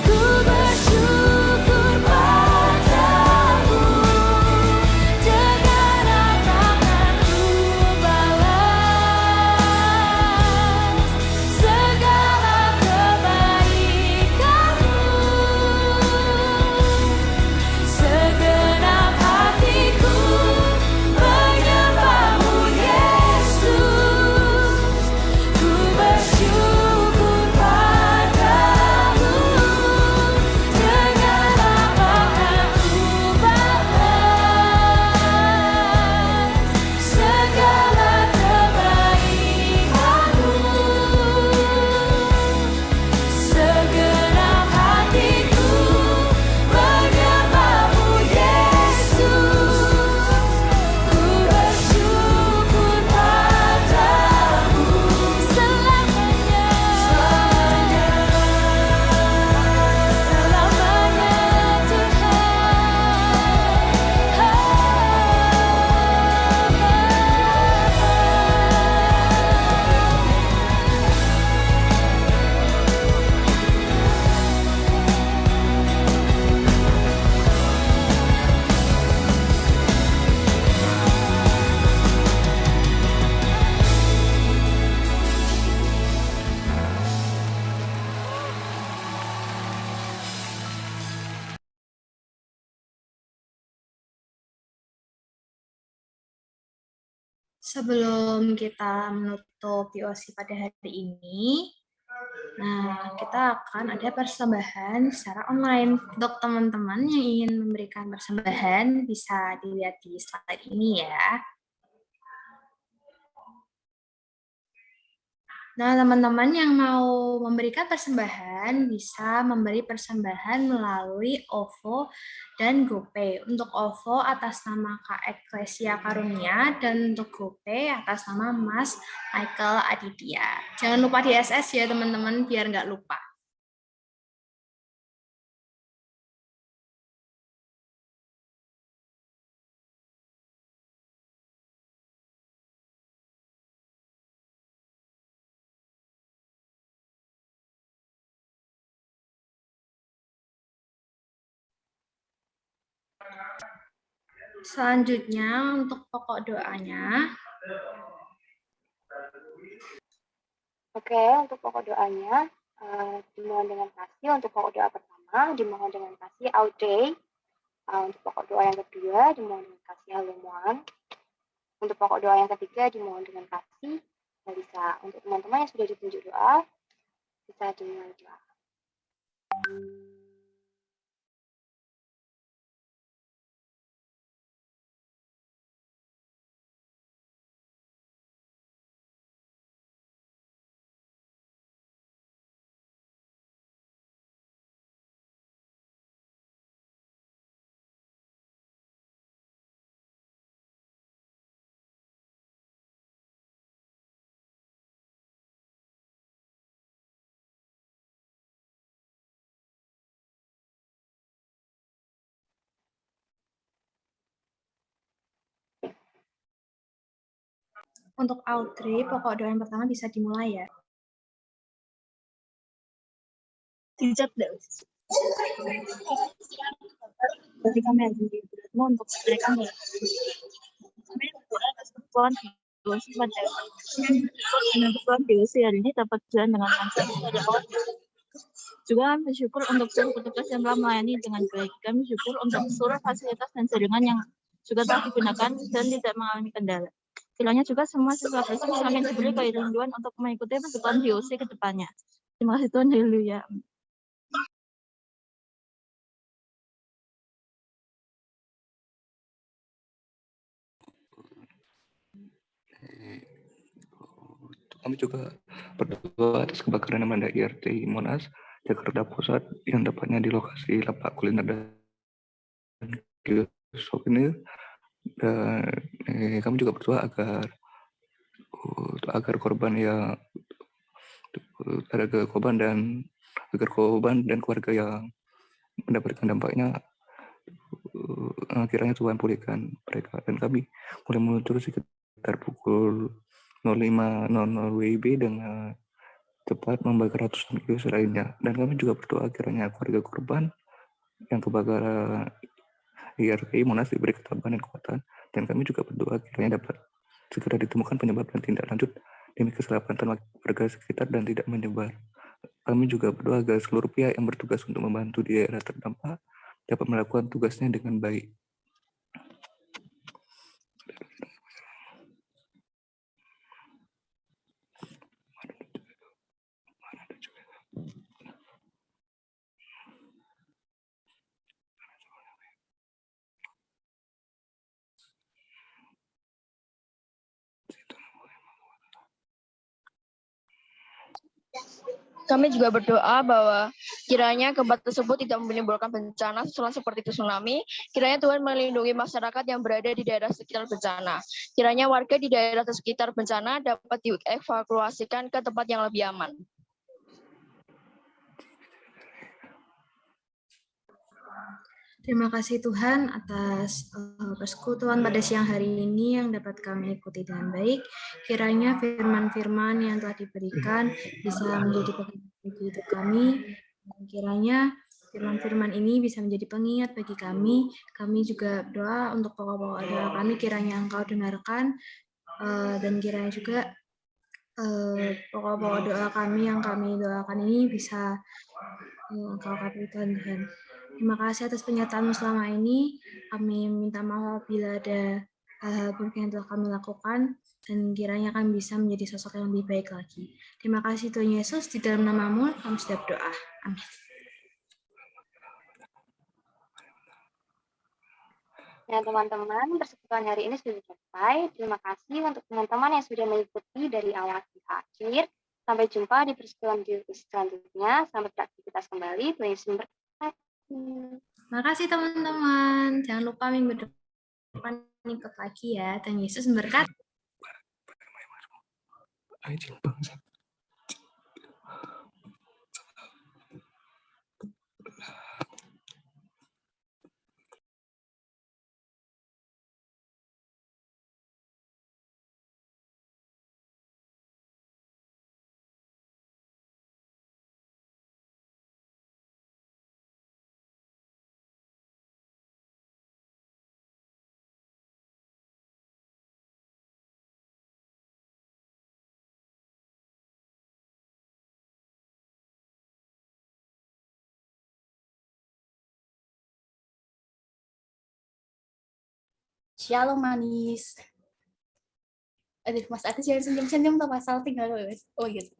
S1: Ku bersyukur padamu. Dengan apa kan ku balas segala kebaikan-Mu. Segenap hatiku menyembah-Mu Yesus. Ku bersyukur padamu. Dengan apa kan ku balas segala kebaikan-Mu. Segenap hatiku menyembah-Mu Yesus. Ku bersyukur padamu selamanya. Selamanya
S4: Sebelum kita menutup POC pada hari ini, nah kita akan ada persembahan secara online. Untuk teman-teman yang ingin memberikan persembahan, bisa dilihat di slide ini ya. Nah, teman-teman yang mau memberikan persembahan bisa memberi persembahan melalui OVO dan GoPay. Untuk OVO atas nama Kak Eklesia Karunia dan untuk GoPay atas nama Mas Michael Aditya. Jangan lupa di SS ya teman-teman biar nggak lupa. Selanjutnya untuk pokok doanya.
S2: Oke, untuk pokok doanya dimohon dengan kasih. Untuk pokok doa pertama dimohon dengan kasih Audrey. Untuk pokok doa yang kedua dimohon dengan kasih Halomuan. Untuk pokok doa yang ketiga dimohon dengan kasih Melisa. Untuk teman-teman yang sudah ditunjuk doa bisa dimulai doa.
S4: Untuk Audrey, pokok doa yang pertama bisa dimulai ya.
S8: Berarti kami ada di beratmu untuk mereka kami berdoa atas kebutuhan Deosi pada kebutuhan Deosi hari ini dapat berjalan dengan lancar pada awal. Juga kami bersyukur untuk seluruh petugas yang telah melayani dengan baik. Kami bersyukur untuk seluruh fasilitas dan jaringan yang juga telah digunakan dan tidak mengalami kendala. Kiranya juga semua siswa besok semakin diberi kerinduan untuk mengikuti kebutuhan DOC ke depannya. Terima kasih Tuhan, haleluya.
S9: Kami juga berdoa atas kebakaran yang melanda IRT Monas, Jakarta Pusat yang tepatnya di lokasi lapak kuliner dan kios souvenir. Dan kami juga berdoa agar korban yang agar korban dan keluarga yang mendapatkan dampaknya kiranya Tuhan pulihkan mereka. Dan kami mulai meluncur sekitar pukul 05.00 WIB dengan cepat membakar ratusan kios lainnya. Dan kami juga berdoa kiranya keluarga korban yang kebakaran IRT Monas diberi ketabahan dan kekuatan. Dan kami juga berdoa kiranya dapat segera ditemukan penyebab dan tindak lanjut demi keselamatan warga sekitar dan tidak menyebar. Kami juga berdoa agar seluruh pihak yang bertugas untuk membantu di daerah terdampak dapat melakukan tugasnya dengan baik.
S10: Kami juga berdoa bahwa kiranya gempa tersebut tidak menimbulkan bencana susulan seperti tsunami. Kiranya Tuhan melindungi masyarakat yang berada di daerah sekitar bencana. Kiranya warga di daerah sekitar bencana dapat dievakuasikan ke tempat yang lebih aman.
S4: Terima kasih Tuhan atas persekutuan pada siang hari ini yang dapat kami ikuti dengan baik. Kiranya firman-firman yang telah diberikan bisa menjadi pengingat bagi hidup kami. Dan kiranya firman-firman ini bisa menjadi pengingat bagi kami. Kami juga berdoa untuk pokok-pokok doa kami kiranya Engkau dengarkan. Dan kiranya juga pokok-pokok doa kami yang kami doakan ini bisa Engkau kabulkan Tuhan. Terima kasih atas penyertaan-Mu selama ini. Kami minta maaf bila ada hal-hal buruk yang telah kami lakukan, dan kiranya kami bisa menjadi sosok yang lebih baik lagi. Terima kasih Tuhan Yesus, di dalam nama-Mu kami sudah berdoa. Amin.
S2: Ya teman-teman, persekutuan hari ini sudah selesai. Terima kasih untuk teman-teman yang sudah mengikuti dari awal hingga akhir. Sampai jumpa di persekutuan selanjutnya. Selamat beraktivitas kembali. Tuhan Yesus memberkati.
S4: Terima kasih teman-teman. Jangan lupa minggu depan ikut lagi ya. Tuhan Yesus memberkati.
S7: Shalom manis. Aduh, Mas Atis jangan senyum-senyum tuh, pasal tinggal. Oh gitu.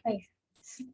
S7: Oh, iya.